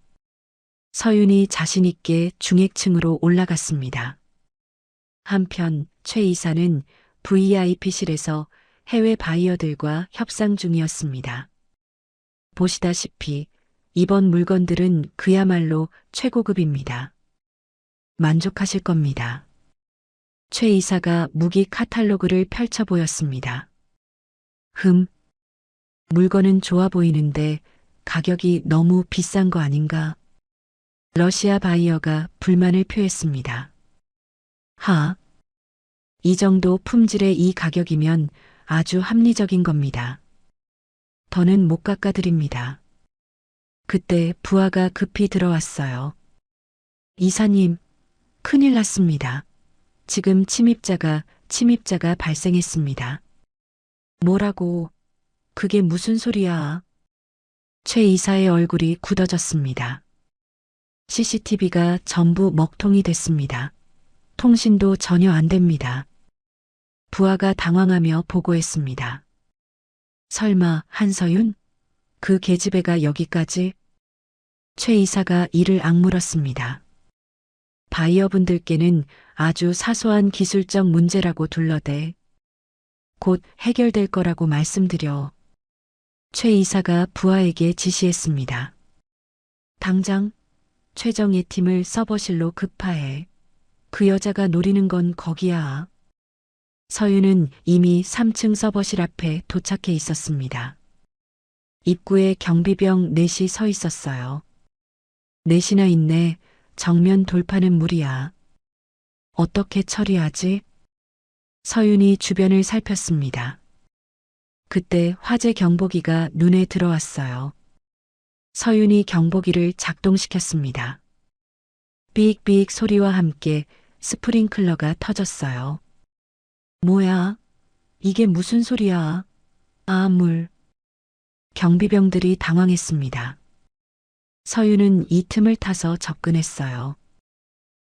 서윤이 자신있게 중액층으로 올라갔습니다. 한편 최 이사는 VIP실에서 해외 바이어들과 협상 중이었습니다. 보시다시피 이번 물건들은 그야말로 최고급입니다. 만족하실 겁니다. 최 이사가 무기 카탈로그를 펼쳐 보였습니다. 물건은 좋아 보이는데 가격이 너무 비싼 거 아닌가? 러시아 바이어가 불만을 표했습니다. 이 정도 품질의 이 가격이면 아주 합리적인 겁니다. 더는 못 깎아드립니다. 그때 부하가 급히 들어왔어요. 이사님, 큰일 났습니다. 지금 침입자가 발생했습니다. 뭐라고? 그게 무슨 소리야? 최 이사의 얼굴이 굳어졌습니다. CCTV가 전부 먹통이 됐습니다. 통신도 전혀 안 됩니다. 부하가 당황하며 보고했습니다. 설마 한서윤? 그 계집애가 여기까지? 최 이사가 이를 악물었습니다. 바이어분들께는 아주 사소한 기술적 문제라고 둘러대 곧 해결될 거라고 말씀드려. 최 이사가 부하에게 지시했습니다. 당장 최정예 팀을 서버실로 급파해. 그 여자가 노리는 건 거기야. 서윤은 이미 3층 서버실 앞에 도착해 있었습니다. 입구에 경비병 넷이 서 있었어요. 넷이나 있네. 정면 돌파는 무리야. 어떻게 처리하지? 서윤이 주변을 살폈습니다. 그때 화재 경보기가 눈에 들어왔어요. 서윤이 경보기를 작동시켰습니다. 삑삑 소리와 함께 스프링클러가 터졌어요. 뭐야? 이게 무슨 소리야? 아, 물. 경비병들이 당황했습니다. 서윤은 이 틈을 타서 접근했어요.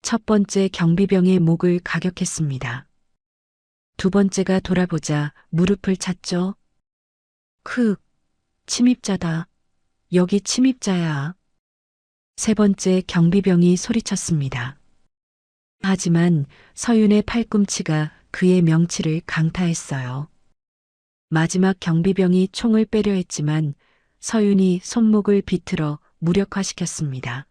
첫 번째 경비병의 목을 가격했습니다. 두 번째가 돌아보자 무릎을 찼죠. 침입자다. 여기 침입자야. 세 번째 경비병이 소리쳤습니다. 하지만 서윤의 팔꿈치가 그의 명치를 강타했어요. 마지막 경비병이 총을 빼려 했지만 서윤이 손목을 비틀어 무력화시켰습니다.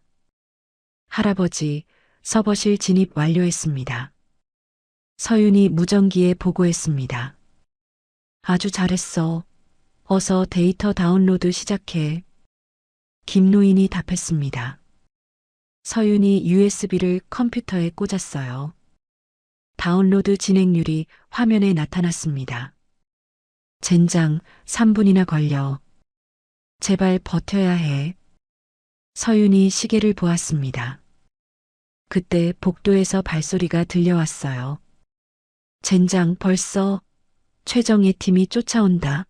할아버지, 서버실 진입 완료했습니다. 서윤이 무전기에 보고했습니다. 아주 잘했어. 어서 데이터 다운로드 시작해. 김노인이 답했습니다. 서윤이 USB를 컴퓨터에 꽂았어요. 다운로드 진행률이 화면에 나타났습니다. 젠장, 3분이나 걸려. 제발 버텨야 해. 서윤이 시계를 보았습니다. 그때 복도에서 발소리가 들려왔어요. 젠장, 벌써 최정예 팀이 쫓아온다.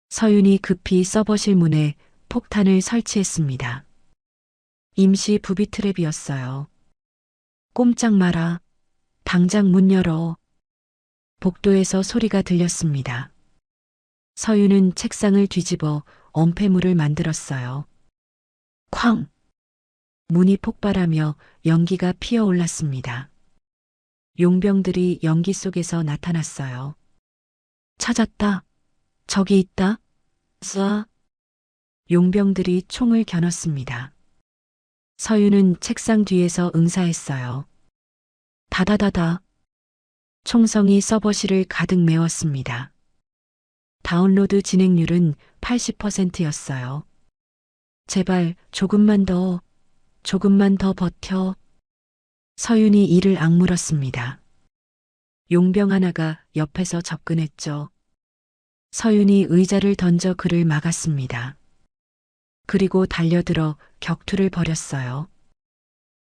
서윤이 급히 서버실 문에 폭탄을 설치했습니다. 임시 부비 트랩이었어요. 꼼짝 마라. 당장 문 열어. 복도에서 소리가 들렸습니다. 서윤은 책상을 뒤집어 엄폐물을 만들었어요. 쾅! 문이 폭발하며 연기가 피어올랐습니다. 용병들이 연기 속에서 나타났어요. 찾았다. 저기 있다. 쏴. 용병들이 총을 겨눴습니다. 서윤은 책상 뒤에서 응사했어요. 다다다다. 총성이 서버실을 가득 메웠습니다. 다운로드 진행률은 80%였어요. 제발 조금만 더 버텨. 서윤이 이를 악물었습니다. 용병 하나가 옆에서 접근했죠. 서윤이 의자를 던져 그를 막았습니다. 그리고 달려들어 격투를 벌였어요.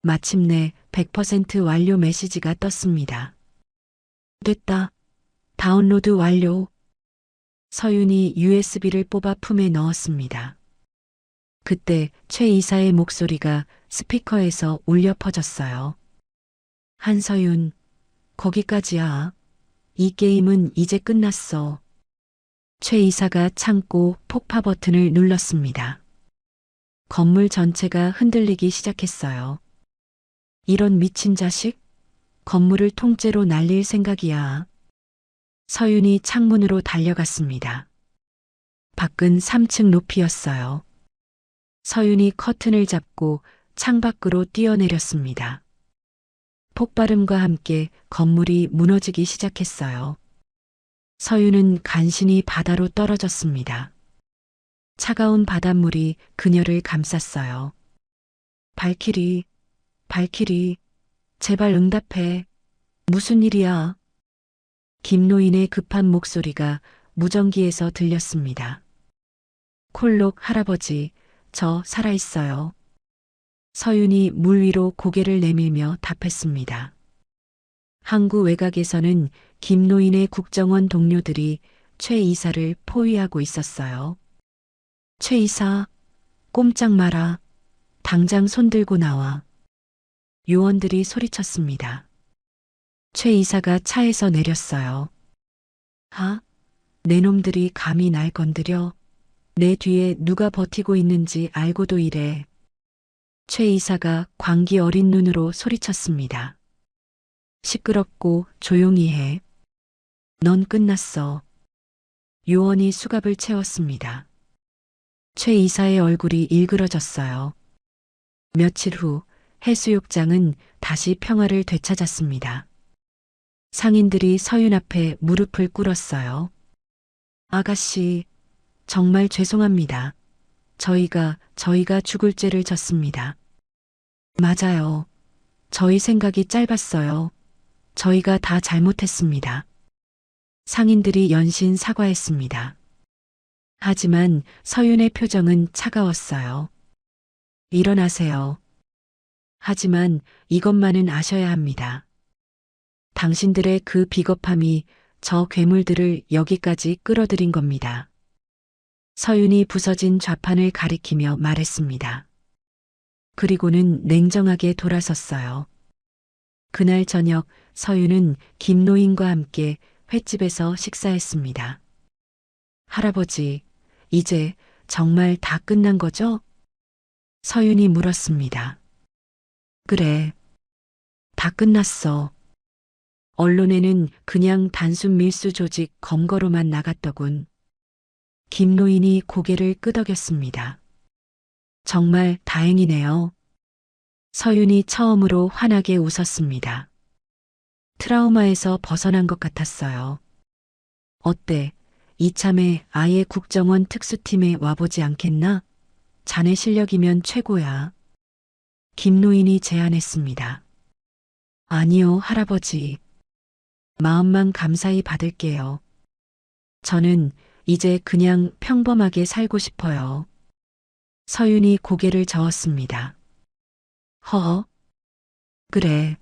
마침내 100% 완료 메시지가 떴습니다. 됐다. 다운로드 완료. 서윤이 USB를 뽑아 품에 넣었습니다. 그때 최 이사의 목소리가 스피커에서 울려 퍼졌어요. 한서윤, 거기까지야. 이 게임은 이제 끝났어. 최 이사가 참고 폭파 버튼을 눌렀습니다. 건물 전체가 흔들리기 시작했어요. 이런 미친 자식? 건물을 통째로 날릴 생각이야. 서윤이 창문으로 달려갔습니다. 밖은 3층 높이였어요. 서윤이 커튼을 잡고 창밖으로 뛰어내렸습니다. 폭발음과 함께 건물이 무너지기 시작했어요. 서윤은 간신히 바다로 떨어졌습니다. 차가운 바닷물이 그녀를 감쌌어요. 발키리, 제발 응답해. 무슨 일이야? 김노인의 급한 목소리가 무전기에서 들렸습니다. 콜록 할아버지, 저 살아있어요. 서윤이 물 위로 고개를 내밀며 답했습니다. 항구 외곽에서는 김노인의 국정원 동료들이 최 이사를 포위하고 있었어요. 최 이사, 꼼짝 마라. 당장 손들고 나와. 요원들이 소리쳤습니다. 최 이사가 차에서 내렸어요. 아, 내 놈들이 감히 날 건드려. 내 뒤에 누가 버티고 있는지 알고도 이래. 최 이사가 광기 어린 눈으로 소리쳤습니다. 시끄럽고 조용히 해. 넌 끝났어. 요원이 수갑을 채웠습니다. 최 이사의 얼굴이 일그러졌어요. 며칠 후 해수욕장은 다시 평화를 되찾았습니다. 상인들이 서윤 앞에 무릎을 꿇었어요. 아가씨, 정말 죄송합니다. 저희가 죽을 죄를 졌습니다. 맞아요. 저희 생각이 짧았어요. 저희가 다 잘못했습니다. 상인들이 연신 사과했습니다. 하지만 서윤의 표정은 차가웠어요. 일어나세요. 하지만 이것만은 아셔야 합니다. 당신들의 그 비겁함이 저 괴물들을 여기까지 끌어들인 겁니다. 서윤이 부서진 좌판을 가리키며 말했습니다. 그리고는 냉정하게 돌아섰어요. 그날 저녁 서윤은 김노인과 함께 횟집에서 식사했습니다. 할아버지, 이제 정말 다 끝난 거죠? 서윤이 물었습니다. 그래, 다 끝났어. 언론에는 그냥 단순 밀수 조직 검거로만 나갔더군. 김노인이 고개를 끄덕였습니다. 정말 다행이네요. 서윤이 처음으로 환하게 웃었습니다. 트라우마에서 벗어난 것 같았어요. 어때? 이참에 아예 국정원 특수팀에 와보지 않겠나? 자네 실력이면 최고야. 김노인이 제안했습니다. 아니요, 할아버지. 마음만 감사히 받을게요. 저는 이제 그냥 평범하게 살고 싶어요. 서윤이 고개를 저었습니다. 허? 그래.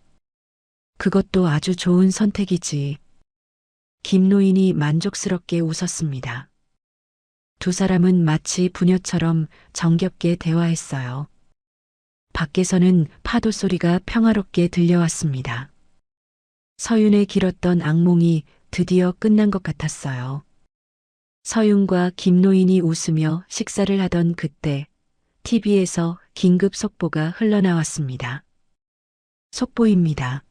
그것도 아주 좋은 선택이지. 김노인이 만족스럽게 웃었습니다. 두 사람은 마치 부녀처럼 정겹게 대화했어요. 밖에서는 파도 소리가 평화롭게 들려왔습니다. 서윤의 길었던 악몽이 드디어 끝난 것 같았어요. 서윤과 김노인이 웃으며 식사를 하던 그때 TV에서 긴급 속보가 흘러나왔습니다. 속보입니다.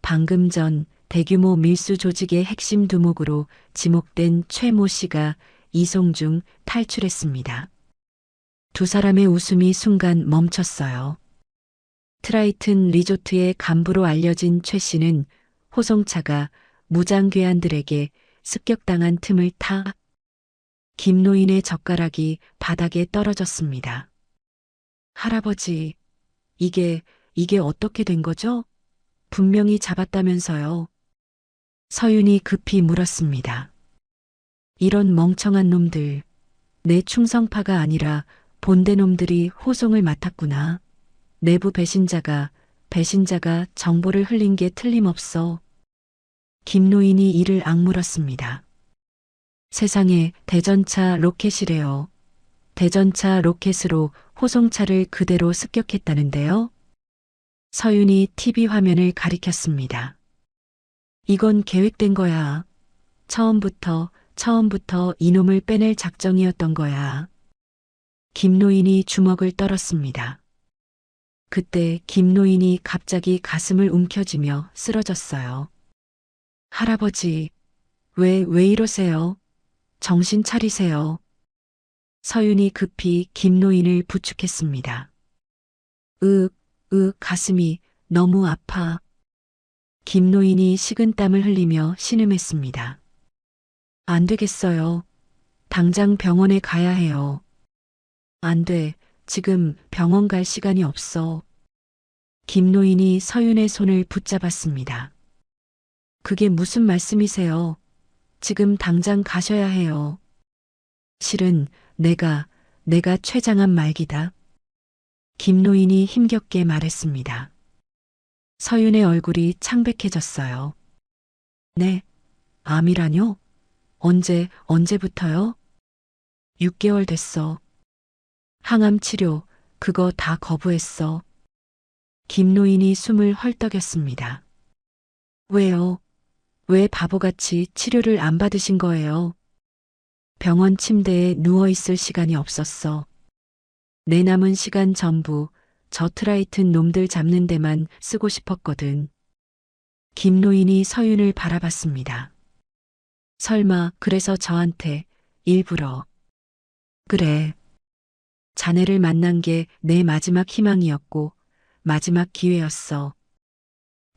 방금 전 대규모 밀수 조직의 핵심 두목으로 지목된 최모 씨가 이송 중 탈출했습니다. 두 사람의 웃음이 순간 멈췄어요. 트라이튼 리조트의 간부로 알려진 최 씨는 호송차가 무장괴한들에게 습격당한 틈을 타 김노인의 젓가락이 바닥에 떨어졌습니다. 할아버지, 이게 어떻게 된 거죠? 분명히 잡았다면서요. 서윤이 급히 물었습니다. 이런 멍청한 놈들, 내 충성파가 아니라 본대 놈들이 호송을 맡았구나. 내부 배신자가 정보를 흘린 게 틀림없어. 김노인이 이를 악물었습니다. 세상에 대전차 로켓이래요. 대전차 로켓으로 호송차를 그대로 습격했다는데요. 서윤이 TV 화면을 가리켰습니다. 이건 계획된 거야. 처음부터 이놈을 빼낼 작정이었던 거야. 김노인이 주먹을 떨었습니다. 그때 김노인이 갑자기 가슴을 움켜쥐며 쓰러졌어요. 할아버지, 왜 이러세요? 정신 차리세요. 서윤이 급히 김노인을 부축했습니다. 가슴이 너무 아파. 김노인이 식은땀을 흘리며 신음했습니다. 안 되겠어요. 당장 병원에 가야 해요. 안 돼. 지금 병원 갈 시간이 없어. 김노인이 서윤의 손을 붙잡았습니다. 그게 무슨 말씀이세요? 지금 당장 가셔야 해요. 실은 내가 최장암 말기다. 김노인이 힘겹게 말했습니다. 서윤의 얼굴이 창백해졌어요. 네, 암이라뇨? 언제부터요? 6개월 됐어. 항암 치료, 그거 다 거부했어. 김노인이 숨을 헐떡였습니다. 왜요? 왜 바보같이 치료를 안 받으신 거예요? 병원 침대에 누워있을 시간이 없었어. 내 남은 시간 전부 저 트라이튼 놈들 잡는 데만 쓰고 싶었거든. 김노인이 서윤을 바라봤습니다. 설마 그래서 저한테 일부러. 그래. 자네를 만난 게 내 마지막 희망이었고 마지막 기회였어.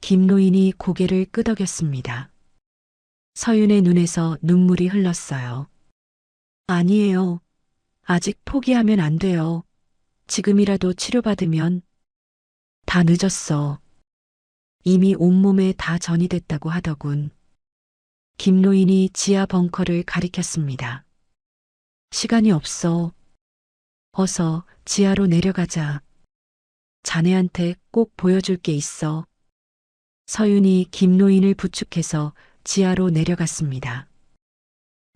김노인이 고개를 끄덕였습니다. 서윤의 눈에서 눈물이 흘렀어요. 아니에요. 아직 포기하면 안 돼요. 지금이라도 치료받으면. 다 늦었어. 이미 온몸에 다 전이 됐다고 하더군. 김노인이 지하 벙커를 가리켰습니다. 시간이 없어. 어서 지하로 내려가자. 자네한테 꼭 보여줄 게 있어. 서윤이 김노인을 부축해서 지하로 내려갔습니다.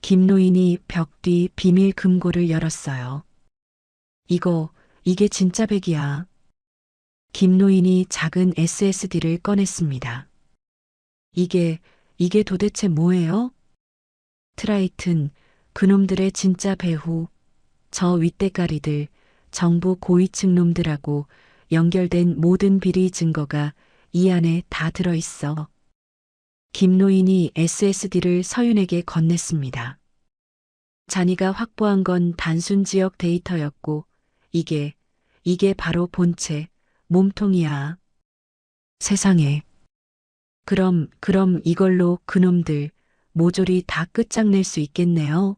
김노인이 벽 뒤 비밀 금고를 열었어요. 이게 진짜 백이야. 김노인이 작은 SSD를 꺼냈습니다. 이게 도대체 뭐예요? 트라이튼, 그놈들의 진짜 배후, 저 윗대가리들, 정부 고위층 놈들하고 연결된 모든 비리 증거가 이 안에 다 들어있어. 김노인이 SSD를 서윤에게 건넸습니다. 자니가 확보한 건 단순 지역 데이터였고 이게 바로 본체, 몸통이야. 세상에. 그럼 이걸로 그놈들 모조리 다 끝장낼 수 있겠네요.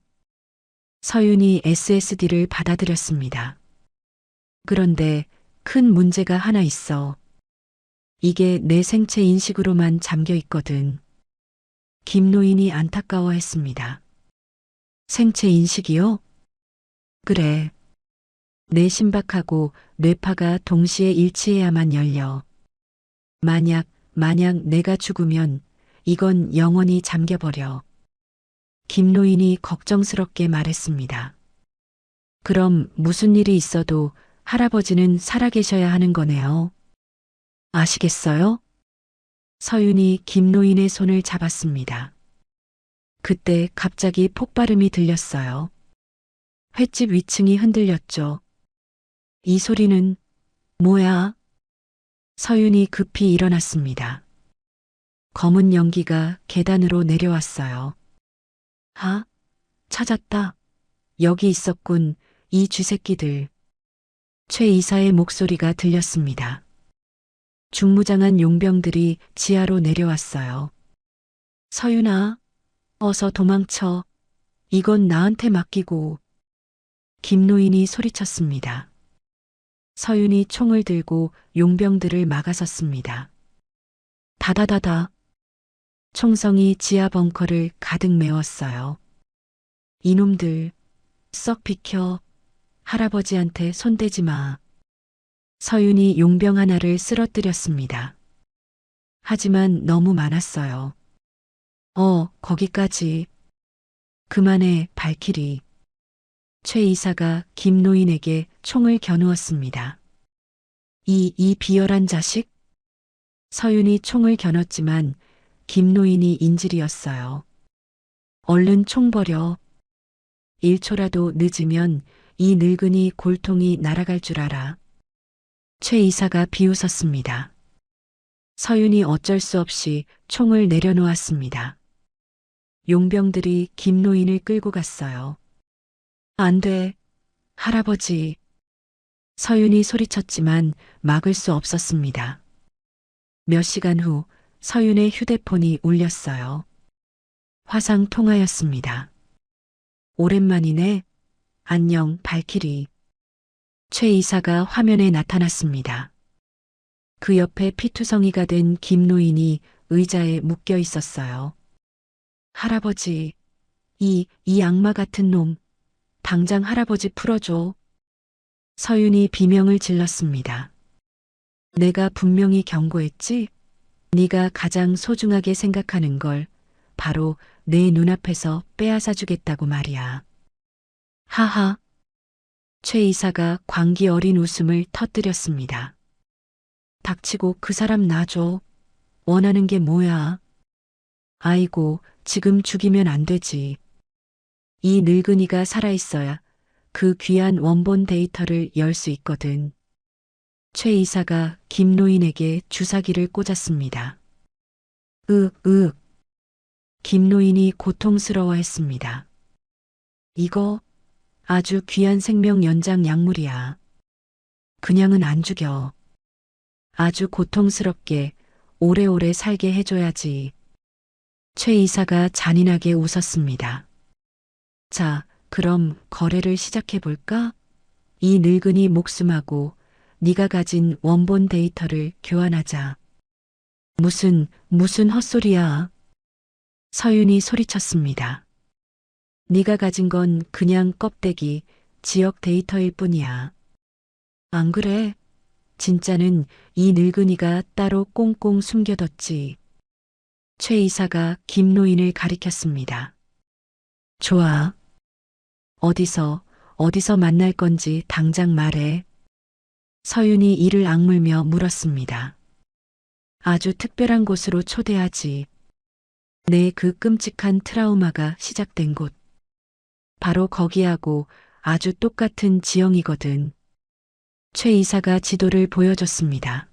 서윤이 SSD를 받아들였습니다. 그런데 큰 문제가 하나 있어. 이게 내 생체 인식으로만 잠겨 있거든. 김노인이 안타까워했습니다. 생체 인식이요? 그래. 내 심박하고 뇌파가 동시에 일치해야만 열려. 만약 내가 죽으면 이건 영원히 잠겨버려. 김노인이 걱정스럽게 말했습니다. 그럼 무슨 일이 있어도 할아버지는 살아계셔야 하는 거네요. 아시겠어요? 서윤이 김노인의 손을 잡았습니다. 그때 갑자기 폭발음이 들렸어요. 횟집 위층이 흔들렸죠. 이 소리는 뭐야? 서윤이 급히 일어났습니다. 검은 연기가 계단으로 내려왔어요. 아, 찾았다. 여기 있었군, 이 쥐새끼들. 최 이사의 목소리가 들렸습니다. 중무장한 용병들이 지하로 내려왔어요. 서윤아, 어서 도망쳐. 이건 나한테 맡기고. 김노인이 소리쳤습니다. 서윤이 총을 들고 용병들을 막아섰습니다. 다다다다. 총성이 지하 벙커를 가득 메웠어요. 이놈들, 썩 비켜. 할아버지한테 손대지 마. 서윤이 용병 하나를 쓰러뜨렸습니다. 하지만 너무 많았어요. 거기까지. 그만해, 발키리. 최 이사가 김노인에게 총을 겨누었습니다. 이 비열한 자식? 서윤이 총을 겨눴지만 김노인이 인질이었어요. 얼른 총 버려. 1초라도 늦으면 이 늙은이 골통이 날아갈 줄 알아. 최 이사가 비웃었습니다. 서윤이 어쩔 수 없이 총을 내려놓았습니다. 용병들이 김노인을 끌고 갔어요. 안 돼, 할아버지. 서윤이 소리쳤지만 막을 수 없었습니다. 몇 시간 후 서윤의 휴대폰이 울렸어요. 화상 통화였습니다. 오랜만이네. 안녕, 발키리. 최 이사가 화면에 나타났습니다. 그 옆에 피투성이가 된 김노인이 의자에 묶여 있었어요. 할아버지, 이 악마 같은 놈, 당장 할아버지 풀어줘. 서윤이 비명을 질렀습니다. 내가 분명히 경고했지? 네가 가장 소중하게 생각하는 걸 바로 내 눈앞에서 빼앗아 주겠다고 말이야. 하하. 최 이사가 광기 어린 웃음을 터뜨렸습니다. 닥치고 그 사람 놔줘. 원하는 게 뭐야? 아이고, 지금 죽이면 안 되지. 이 늙은이가 살아있어야 그 귀한 원본 데이터를 열 수 있거든. 최 이사가 김노인에게 주사기를 꽂았습니다. 김노인이 고통스러워했습니다. 이거 아주 귀한 생명 연장 약물이야. 그냥은 안 죽여. 아주 고통스럽게 오래오래 살게 해줘야지. 최 이사가 잔인하게 웃었습니다. 자, 그럼 거래를 시작해볼까? 이 늙은이 목숨하고 네가 가진 원본 데이터를 교환하자. 무슨 헛소리야. 서윤이 소리쳤습니다. 네가 가진 건 그냥 껍데기, 지역 데이터일 뿐이야. 안 그래? 진짜는 이 늙은이가 따로 꽁꽁 숨겨뒀지. 최 이사가 김노인을 가리켰습니다. 좋아. 어디서 만날 건지 당장 말해. 서윤이 이를 악물며 물었습니다. 아주 특별한 곳으로 초대하지. 내 그 끔찍한 트라우마가 시작된 곳. 바로 거기하고 아주 똑같은 지형이거든. 최 이사가 지도를 보여줬습니다.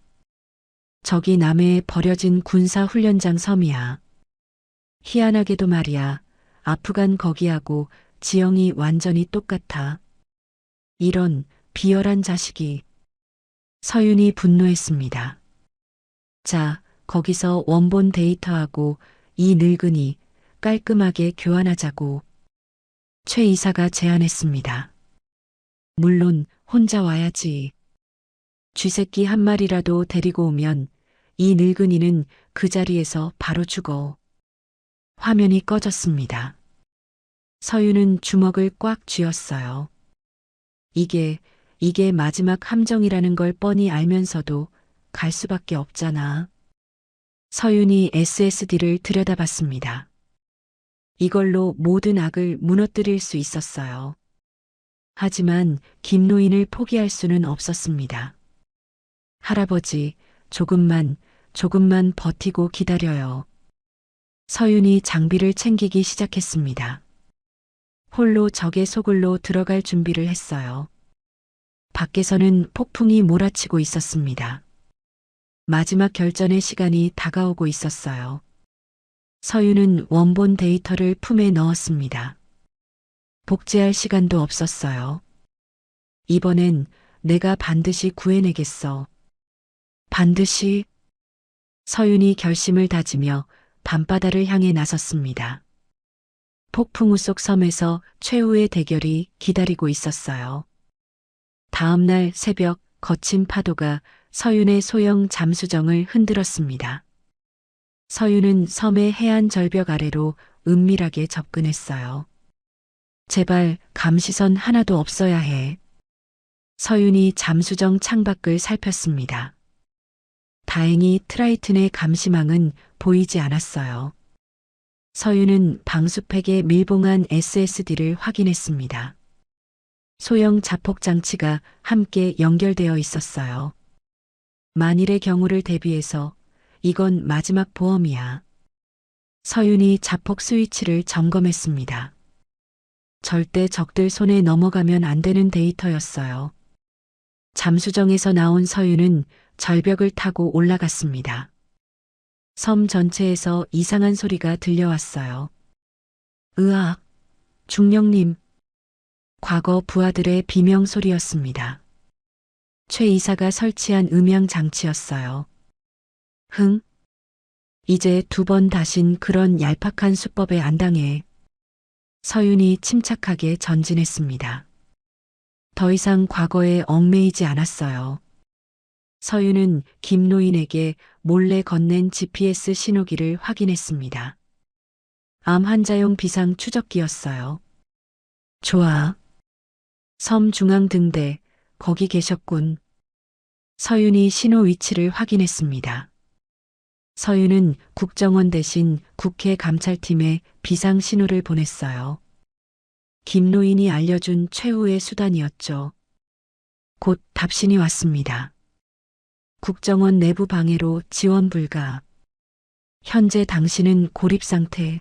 저기 남해에 버려진 군사 훈련장 섬이야. 희한하게도 말이야. 아프간 거기하고 지형이 완전히 똑같아. 이런 비열한 자식이. 서윤이 분노했습니다. 자, 거기서 원본 데이터하고 이 늙은이 깔끔하게 교환하자고 최 이사가 제안했습니다. 물론 혼자 와야지. 쥐새끼 한 마리라도 데리고 오면 이 늙은이는 그 자리에서 바로 죽어. 화면이 꺼졌습니다. 서윤은 주먹을 꽉 쥐었어요. 이게 마지막 함정이라는 걸 뻔히 알면서도 갈 수밖에 없잖아. 서윤이 SSD를 들여다봤습니다. 이걸로 모든 악을 무너뜨릴 수 있었어요. 하지만 김노인을 포기할 수는 없었습니다. 할아버지, 조금만 버티고 기다려요. 서윤이 장비를 챙기기 시작했습니다. 홀로 적의 소굴로 들어갈 준비를 했어요. 밖에서는 폭풍이 몰아치고 있었습니다. 마지막 결전의 시간이 다가오고 있었어요. 서윤은 원본 데이터를 품에 넣었습니다. 복제할 시간도 없었어요. 이번엔 내가 반드시 구해내겠어. 반드시. 서윤이 결심을 다지며 밤바다를 향해 나섰습니다. 폭풍우 속 섬에서 최후의 대결이 기다리고 있었어요. 다음 날 새벽 거친 파도가 서윤의 소형 잠수정을 흔들었습니다. 서윤은 섬의 해안 절벽 아래로 은밀하게 접근했어요. 제발 감시선 하나도 없어야 해. 서윤이 잠수정 창밖을 살폈습니다. 다행히 트라이튼의 감시망은 보이지 않았어요. 서윤은 방수팩에 밀봉한 SSD를 확인했습니다. 소형 자폭 장치가 함께 연결되어 있었어요. 만일의 경우를 대비해서 이건 마지막 보험이야. 서윤이 자폭 스위치를 점검했습니다. 절대 적들 손에 넘어가면 안 되는 데이터였어요. 잠수정에서 나온 서윤은 절벽을 타고 올라갔습니다. 섬 전체에서 이상한 소리가 들려왔어요. 으악, 중령님. 과거 부하들의 비명 소리였습니다. 최 이사가 설치한 음향 장치였어요. 흥? 이제 두 번 다신 그런 얄팍한 수법에 안 당해. 서윤이 침착하게 전진했습니다. 더 이상 과거에 얽매이지 않았어요. 서윤은 김노인에게 몰래 건넨 GPS 신호기를 확인했습니다. 암 환자용 비상 추적기였어요. 좋아. 섬 중앙 등대, 거기 계셨군. 서윤이 신호 위치를 확인했습니다. 서윤은 국정원 대신 국회 감찰팀에 비상 신호를 보냈어요. 김노인이 알려준 최후의 수단이었죠. 곧 답신이 왔습니다. 국정원 내부 방해로 지원 불가. 현재 당신은 고립 상태.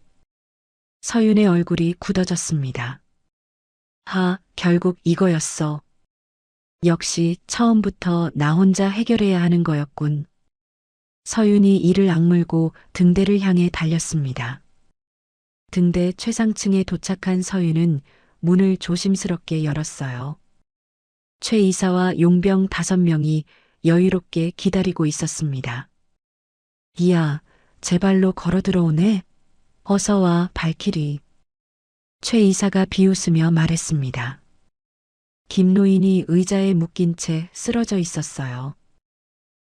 서윤의 얼굴이 굳어졌습니다. 결국 이거였어. 역시 처음부터 나 혼자 해결해야 하는 거였군. 서윤이 이를 악물고 등대를 향해 달렸습니다. 등대 최상층에 도착한 서윤은 문을 조심스럽게 열었어요. 최 이사와 용병 5명이 여유롭게 기다리고 있었습니다. 이야, 제 발로 걸어 들어오네. 어서 와, 발키리. 최 이사가 비웃으며 말했습니다. 김노인이 의자에 묶인 채 쓰러져 있었어요.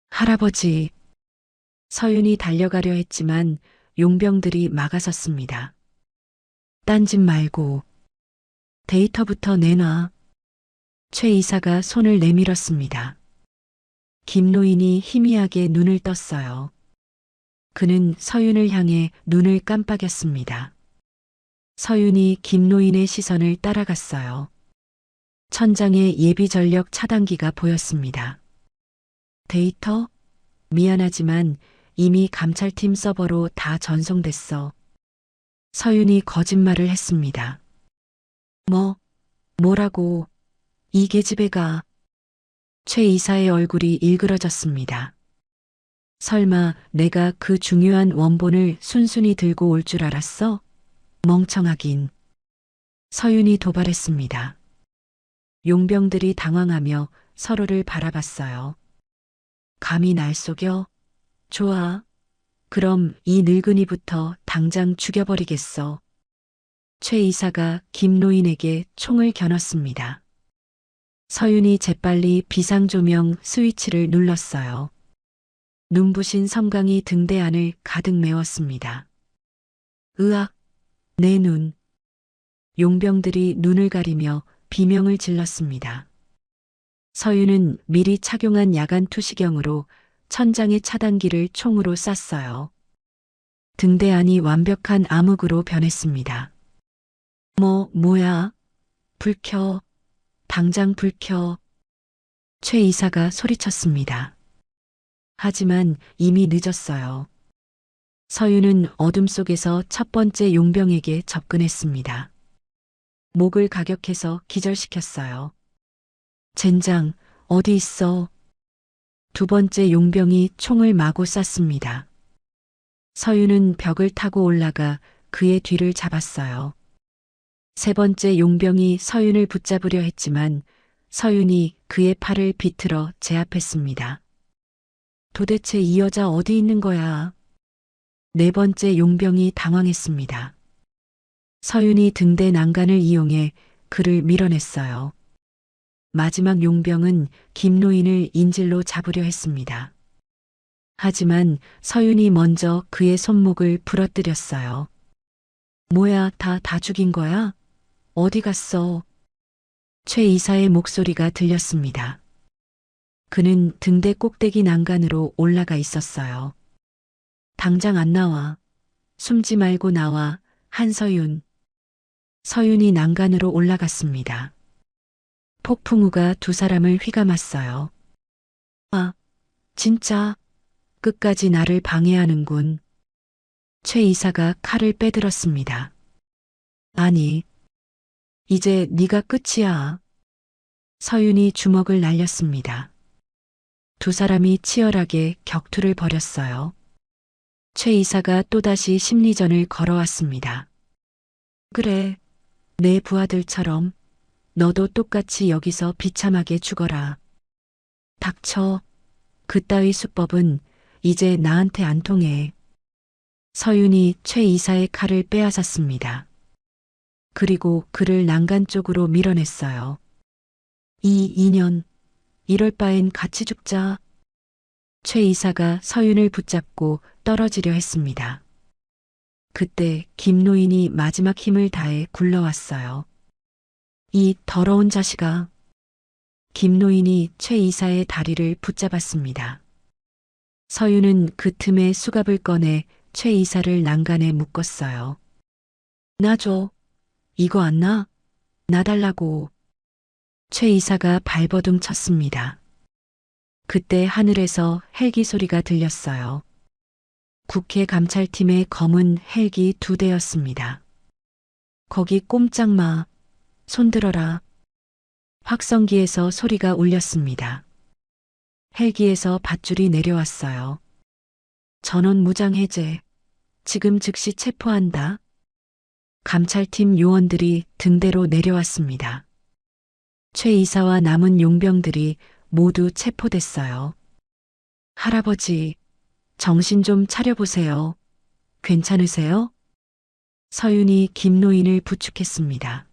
할아버지. 서윤이 달려가려 했지만 용병들이 막아섰습니다. 딴짓 말고 데이터부터 내놔. 최 이사가 손을 내밀었습니다. 김노인이 희미하게 눈을 떴어요. 그는 서윤을 향해 눈을 깜빡였습니다. 서윤이 김노인의 시선을 따라갔어요. 천장에 예비 전력 차단기가 보였습니다. 데이터? 미안하지만 이미 감찰팀 서버로 다 전송됐어. 서윤이 거짓말을 했습니다. 뭐라고? 이 계집애가. 최 이사의 얼굴이 일그러졌습니다. 설마 내가 그 중요한 원본을 순순히 들고 올 줄 알았어? 멍청하긴. 서윤이 도발했습니다. 용병들이 당황하며 서로를 바라봤어요. 감히 날 속여? 좋아. 그럼 이 늙은이부터 당장 죽여버리겠어. 최 이사가 김노인에게 총을 겨눴습니다. 서윤이 재빨리 비상조명 스위치를 눌렀어요. 눈부신 섬광이 등대 안을 가득 메웠습니다. 으악, 내 눈. 용병들이 눈을 가리며 비명을 질렀습니다. 서윤은 미리 착용한 야간 투시경으로 천장의 차단기를 총으로 쐈어요. 등대 안이 완벽한 암흑으로 변했습니다. 뭐야? 불 켜. 당장 불 켜. 최 이사가 소리쳤습니다. 하지만 이미 늦었어요. 서윤은 어둠 속에서 첫 번째 용병에게 접근했습니다. 목을 가격해서 기절시켰어요. 젠장, 어디 있어? 두 번째 용병이 총을 마구 쐈습니다. 서윤은 벽을 타고 올라가 그의 뒤를 잡았어요. 세 번째 용병이 서윤을 붙잡으려 했지만 서윤이 그의 팔을 비틀어 제압했습니다. 도대체 이 여자 어디 있는 거야? 네 번째 용병이 당황했습니다. 서윤이 등대 난간을 이용해 그를 밀어냈어요. 마지막 용병은 김노인을 인질로 잡으려 했습니다. 하지만 서윤이 먼저 그의 손목을 부러뜨렸어요. 뭐야, 다 죽인 거야? 어디 갔어? 최 이사의 목소리가 들렸습니다. 그는 등대 꼭대기 난간으로 올라가 있었어요. 당장 안 나와. 숨지 말고 나와, 한서윤. 서윤이 난간으로 올라갔습니다. 폭풍우가 두 사람을 휘감았어요. 아, 진짜 끝까지 나를 방해하는군. 최 이사가 칼을 빼들었습니다. 아니, 이제 네가 끝이야. 서윤이 주먹을 날렸습니다. 두 사람이 치열하게 격투를 벌였어요. 최 이사가 또다시 심리전을 걸어왔습니다. 그래, 내 부하들처럼 너도 똑같이 여기서 비참하게 죽어라. 닥쳐. 그따위 수법은 이제 나한테 안 통해. 서윤이 최 이사의 칼을 빼앗았습니다. 그리고 그를 난간 쪽으로 밀어냈어요. 이 인연, 이럴 바엔 같이 죽자. 최 이사가 서윤을 붙잡고 떨어지려 했습니다. 그때 김노인이 마지막 힘을 다해 굴러왔어요. 이 더러운 자식아. 김노인이 최 이사의 다리를 붙잡았습니다. 서윤은 그 틈에 수갑을 꺼내 최 이사를 난간에 묶었어요. 나 줘. 이거 안 나? 나 달라고. 최 이사가 발버둥 쳤습니다. 그때 하늘에서 헬기 소리가 들렸어요. 국회 감찰팀의 검은 헬기 2대였습니다. 거기 꼼짝 마. 손들어라. 확성기에서 소리가 울렸습니다. 헬기에서 밧줄이 내려왔어요. 전원 무장 해제. 지금 즉시 체포한다. 감찰팀 요원들이 등대로 내려왔습니다. 최 이사와 남은 용병들이 모두 체포됐어요. 할아버지, 정신 좀 차려보세요. 괜찮으세요? 서윤이 김노인을 부축했습니다.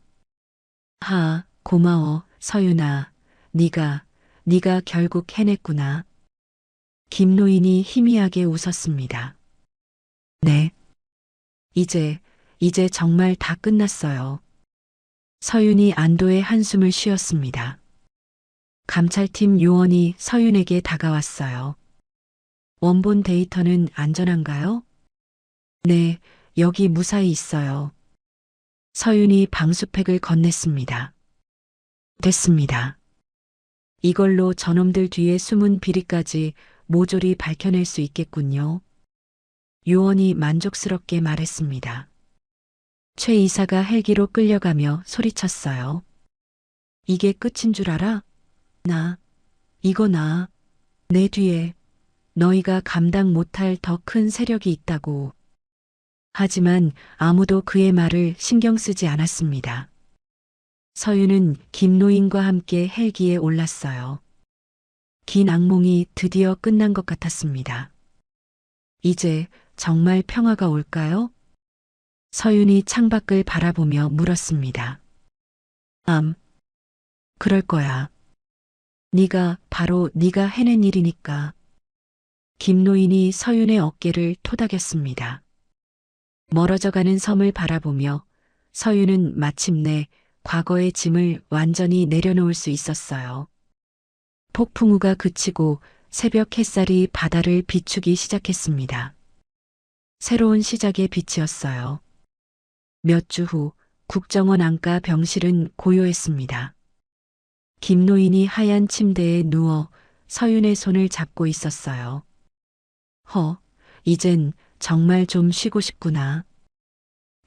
고마워, 서윤아. 네가 결국 해냈구나. 김노인이 희미하게 웃었습니다. 네. 이제 정말 다 끝났어요. 서윤이 안도의 한숨을 쉬었습니다. 감찰팀 요원이 서윤에게 다가왔어요. 원본 데이터는 안전한가요? 네, 여기 무사히 있어요. 서윤이 방수팩을 건넸습니다. 됐습니다. 이걸로 저놈들 뒤에 숨은 비리까지 모조리 밝혀낼 수 있겠군요. 요원이 만족스럽게 말했습니다. 최 이사가 헬기로 끌려가며 소리쳤어요. 이게 끝인 줄 알아? 나, 내 뒤에. 너희가 감당 못할 더 큰 세력이 있다고. 하지만 아무도 그의 말을 신경 쓰지 않았습니다. 서윤은 김노인과 함께 헬기에 올랐어요. 긴 악몽이 드디어 끝난 것 같았습니다. 이제 정말 평화가 올까요? 서윤이 창밖을 바라보며 물었습니다. 그럴 거야. 네가 해낸 일이니까. 김노인이 서윤의 어깨를 토닥였습니다. 멀어져가는 섬을 바라보며 서윤은 마침내 과거의 짐을 완전히 내려놓을 수 있었어요. 폭풍우가 그치고 새벽 햇살이 바다를 비추기 시작했습니다. 새로운 시작의 빛이었어요. 몇 주 후 국정원 안가 병실은 고요했습니다. 김노인이 하얀 침대에 누워 서윤의 손을 잡고 있었어요. 이젠 정말 좀 쉬고 싶구나.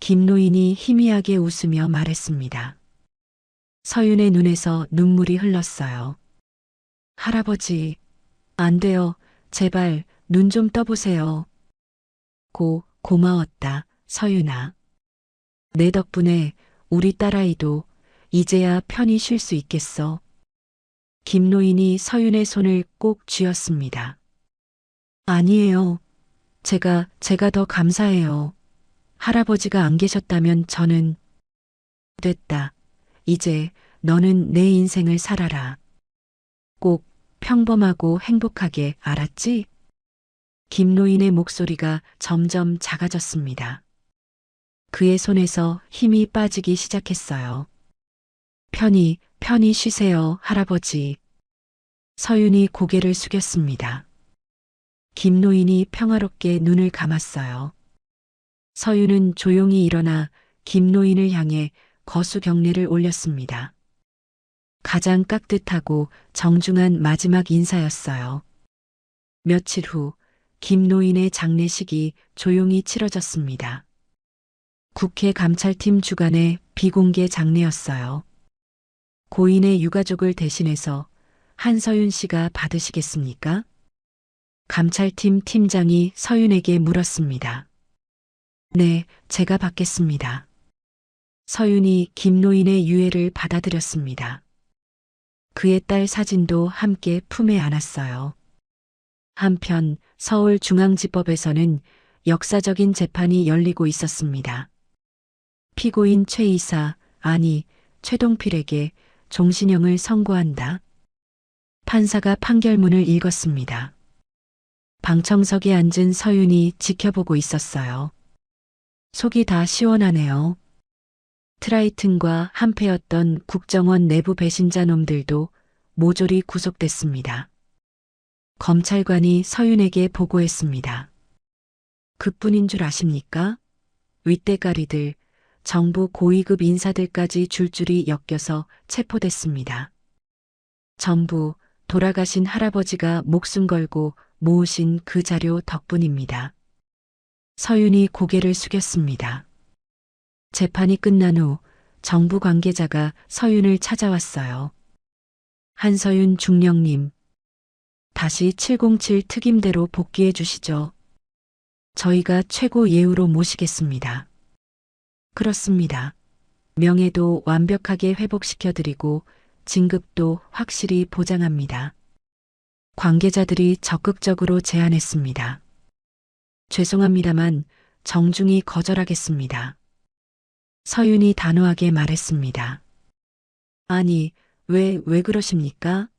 김노인이 희미하게 웃으며 말했습니다. 서윤의 눈에서 눈물이 흘렀어요. 할아버지, 안 돼요. 제발 눈 좀 떠보세요. 고마웠다, 서윤아. 내 덕분에 우리 딸아이도 이제야 편히 쉴 수 있겠어. 김노인이 서윤의 손을 꼭 쥐었습니다. 아니에요. 제가 더 감사해요. 할아버지가 안 계셨다면 저는. 됐다. 이제 너는 내 인생을 살아라. 꼭 평범하고 행복하게, 알았지? 김노인의 목소리가 점점 작아졌습니다. 그의 손에서 힘이 빠지기 시작했어요. 편히 쉬세요, 할아버지. 서윤이 고개를 숙였습니다. 김노인이 평화롭게 눈을 감았어요. 서윤은 조용히 일어나 김노인을 향해 거수 경례를 올렸습니다. 가장 깍듯하고 정중한 마지막 인사였어요. 며칠 후 김노인의 장례식이 조용히 치러졌습니다. 국회 감찰팀 주관의 비공개 장례였어요. 고인의 유가족을 대신해서 한서윤 씨가 받으시겠습니까? 감찰팀 팀장이 서윤에게 물었습니다. 네, 제가 받겠습니다. 서윤이 김노인의 유해를 받아들였습니다. 그의 딸 사진도 함께 품에 안았어요. 한편 서울중앙지법에서는 역사적인 재판이 열리고 있었습니다. 피고인 최이사, 최동필에게 종신형을 선고한다. 판사가 판결문을 읽었습니다. 방청석에 앉은 서윤이 지켜보고 있었어요. 속이 다 시원하네요. 트라이튼과 한패였던 국정원 내부 배신자 놈들도 모조리 구속됐습니다. 검찰관이 서윤에게 보고했습니다. 그뿐인 줄 아십니까? 윗대가리들, 정부 고위급 인사들까지 줄줄이 엮여서 체포됐습니다. 전부 돌아가신 할아버지가 목숨 걸고 모으신 그 자료 덕분입니다. 서윤이 고개를 숙였습니다. 재판이 끝난 후 정부 관계자가 서윤을 찾아왔어요. 한서윤 중령님, 다시 707 특임대로 복귀해 주시죠. 저희가 최고 예우로 모시겠습니다. 그렇습니다. 명예도 완벽하게 회복시켜드리고 진급도 확실히 보장합니다. 관계자들이 적극적으로 제안했습니다. 죄송합니다만 정중히 거절하겠습니다. 서윤이 단호하게 말했습니다. 아니, 왜 그러십니까?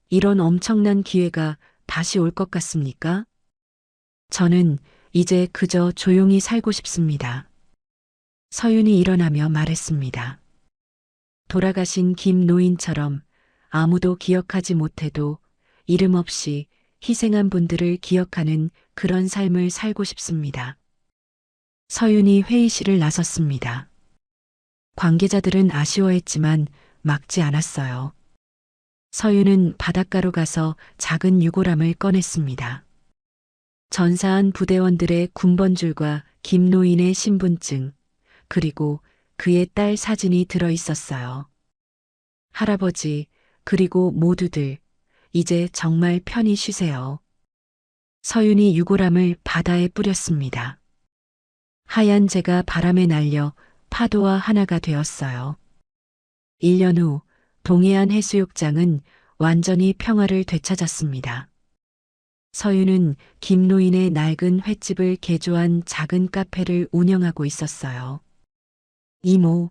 이런 엄청난 기회가 다시 올 것 같습니까? 저는 이제 그저 조용히 살고 싶습니다. 서윤이 일어나며 말했습니다. 돌아가신 김노인처럼 아무도 기억하지 못해도 이름 없이 희생한 분들을 기억하는 그런 삶을 살고 싶습니다. 서윤이 회의실을 나섰습니다. 관계자들은 아쉬워했지만 막지 않았어요. 서윤은 바닷가로 가서 작은 유골함을 꺼냈습니다. 전사한 부대원들의 군번줄과 김노인의 신분증, 그리고 그의 딸 사진이 들어 있었어요. 할아버지, 그리고 모두들, 이제 정말 편히 쉬세요. 서윤이 유골함을 바다에 뿌렸습니다. 하얀 재가 바람에 날려 파도와 하나가 되었어요. 1년 후 동해안 해수욕장은 완전히 평화를 되찾았습니다. 서윤은 김노인의 낡은 횟집을 개조한 작은 카페를 운영하고 있었어요. 이모,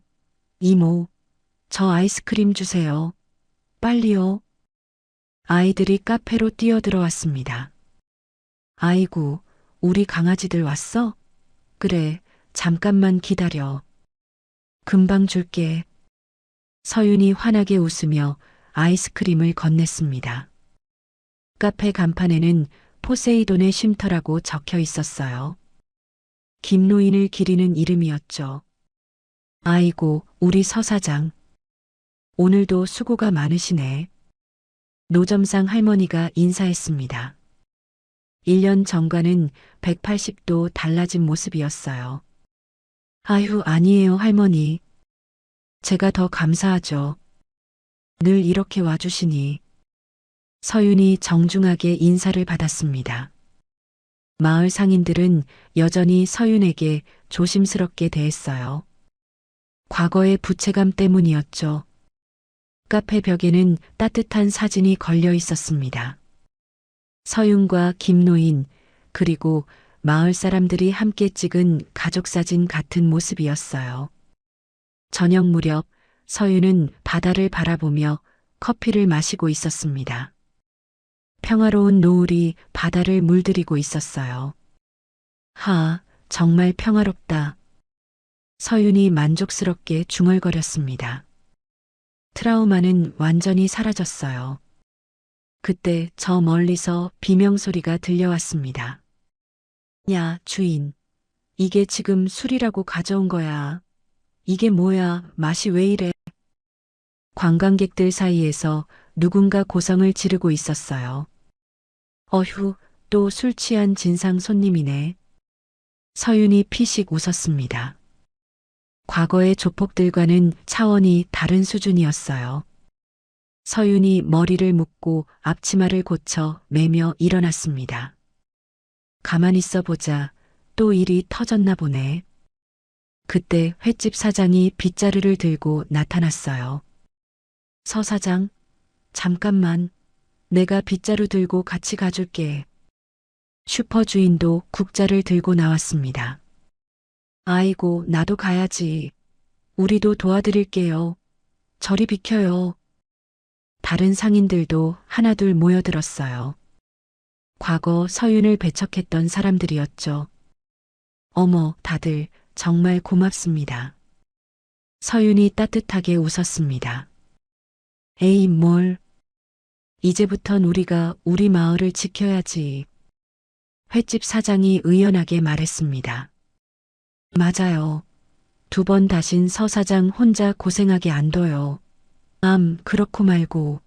이모, 저 아이스크림 주세요. 빨리요. 아이들이 카페로 뛰어들어왔습니다. 아이고, 우리 강아지들 왔어? 그래, 잠깐만 기다려. 금방 줄게. 서윤이 환하게 웃으며 아이스크림을 건넸습니다. 카페 간판에는 포세이돈의 쉼터라고 적혀 있었어요. 김노인을 기리는 이름이었죠. 아이고, 우리 서 사장. 오늘도 수고가 많으시네. 노점상 할머니가 인사했습니다. 1년 전과는 180도 달라진 모습이었어요. 아휴, 아니에요, 할머니. 제가 더 감사하죠. 늘 이렇게 와주시니. 서윤이 정중하게 인사를 받았습니다. 마을 상인들은 여전히 서윤에게 조심스럽게 대했어요. 과거의 부채감 때문이었죠. 카페 벽에는 따뜻한 사진이 걸려 있었습니다. 서윤과 김노인, 그리고 마을 사람들이 함께 찍은 가족 사진 같은 모습이었어요. 저녁 무렵 서윤은 바다를 바라보며 커피를 마시고 있었습니다. 평화로운 노을이 바다를 물들이고 있었어요. 정말 평화롭다. 서윤이 만족스럽게 중얼거렸습니다. 트라우마는 완전히 사라졌어요. 그때 저 멀리서 비명소리가 들려왔습니다. 야, 주인. 이게 지금 술이라고 가져온 거야. 이게 뭐야, 맛이 왜 이래? 관광객들 사이에서 누군가 고성을 지르고 있었어요. 어휴, 또 술 취한 진상 손님이네. 서윤이 피식 웃었습니다. 과거의 조폭들과는 차원이 다른 수준이었어요. 서윤이 머리를 묶고 앞치마를 고쳐 매며 일어났습니다. 가만히 있어 보자. 또 일이 터졌나 보네. 그때 횟집 사장이 빗자루를 들고 나타났어요. 서 사장, 잠깐만. 내가 빗자루 들고 같이 가줄게. 슈퍼 주인도 국자를 들고 나왔습니다. 아이고, 나도 가야지. 우리도 도와드릴게요. 저리 비켜요. 다른 상인들도 하나둘 모여들었어요. 과거 서윤을 배척했던 사람들이었죠. 어머, 다들 정말 고맙습니다. 서윤이 따뜻하게 웃었습니다. 에이, 뭘. 이제부턴 우리가 우리 마을을 지켜야지. 횟집 사장이 의연하게 말했습니다. 맞아요. 2번 다신 서 사장 혼자 고생하게 안 둬요. 그렇고 말고.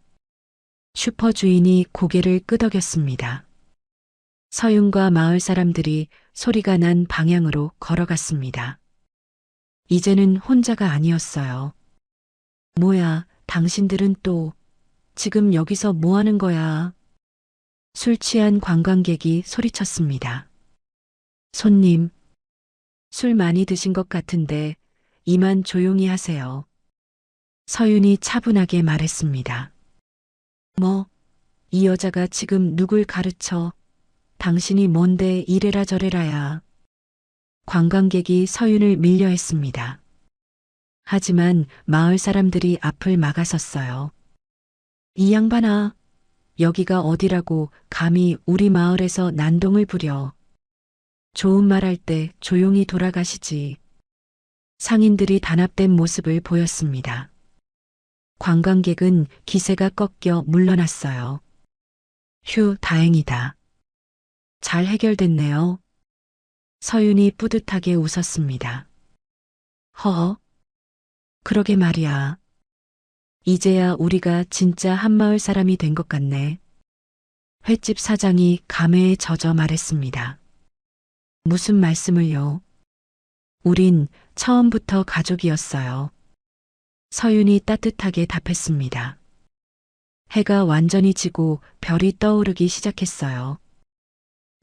슈퍼 주인이 고개를 끄덕였습니다. 서윤과 마을 사람들이 소리가 난 방향으로 걸어갔습니다. 이제는 혼자가 아니었어요. 뭐야, 당신들은 또 지금 여기서 뭐 하는 거야? 술 취한 관광객이 소리쳤습니다. 손님, 술 많이 드신 것 같은데 이만 조용히 하세요. 서윤이 차분하게 말했습니다. 뭐, 이 여자가 지금 누굴 가르쳐? 당신이 뭔데 이래라 저래라야. 관광객이 서윤을 밀려 했습니다. 하지만 마을 사람들이 앞을 막아섰어요. 이 양반아, 여기가 어디라고 감히 우리 마을에서 난동을 부려. 좋은 말 할 때 조용히 돌아가시지. 상인들이 단합된 모습을 보였습니다. 관광객은 기세가 꺾여 물러났어요. 휴, 다행이다. 잘 해결됐네요. 서윤이 뿌듯하게 웃었습니다. 그러게 말이야. 이제야 우리가 진짜 한마을 사람이 된 것 같네. 횟집 사장이 감회에 젖어 말했습니다. 무슨 말씀을요? 우린 처음부터 가족이었어요. 서윤이 따뜻하게 답했습니다. 해가 완전히 지고 별이 떠오르기 시작했어요.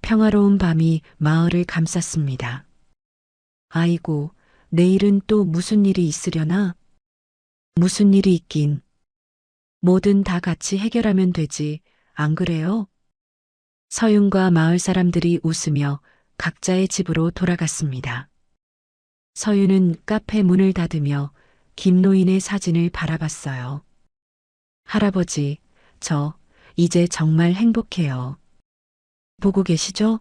평화로운 밤이 마을을 감쌌습니다. 아이고, 내일은 또 무슨 일이 있으려나? 무슨 일이 있긴. 뭐든 다 같이 해결하면 되지, 안 그래요? 서윤과 마을 사람들이 웃으며 각자의 집으로 돌아갔습니다. 서윤은 카페 문을 닫으며 김노인의 사진을 바라봤어요. 할아버지, 저 이제 정말 행복해요. 보고 계시죠?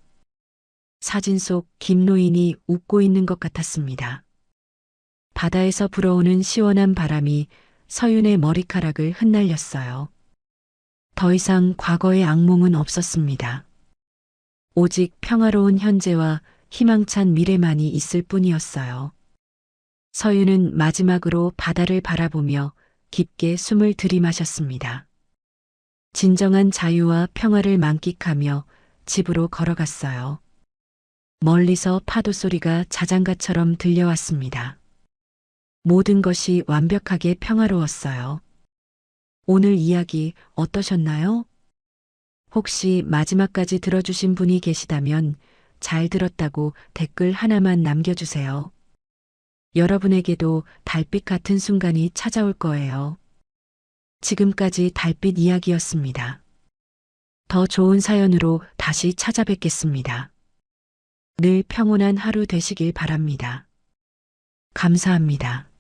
사진 속 김노인이 웃고 있는 것 같았습니다. 바다에서 불어오는 시원한 바람이 서윤의 머리카락을 흩날렸어요. 더 이상 과거의 악몽은 없었습니다. 오직 평화로운 현재와 희망찬 미래만이 있을 뿐이었어요. 서윤은 마지막으로 바다를 바라보며 깊게 숨을 들이마셨습니다. 진정한 자유와 평화를 만끽하며 집으로 걸어갔어요. 멀리서 파도 소리가 자장가처럼 들려왔습니다. 모든 것이 완벽하게 평화로웠어요. 오늘 이야기 어떠셨나요? 혹시 마지막까지 들어주신 분이 계시다면 잘 들었다고 댓글 하나만 남겨주세요. 여러분에게도 달빛 같은 순간이 찾아올 거예요. 지금까지 달빛 이야기였습니다. 더 좋은 사연으로 다시 찾아뵙겠습니다. 늘 평온한 하루 되시길 바랍니다. 감사합니다.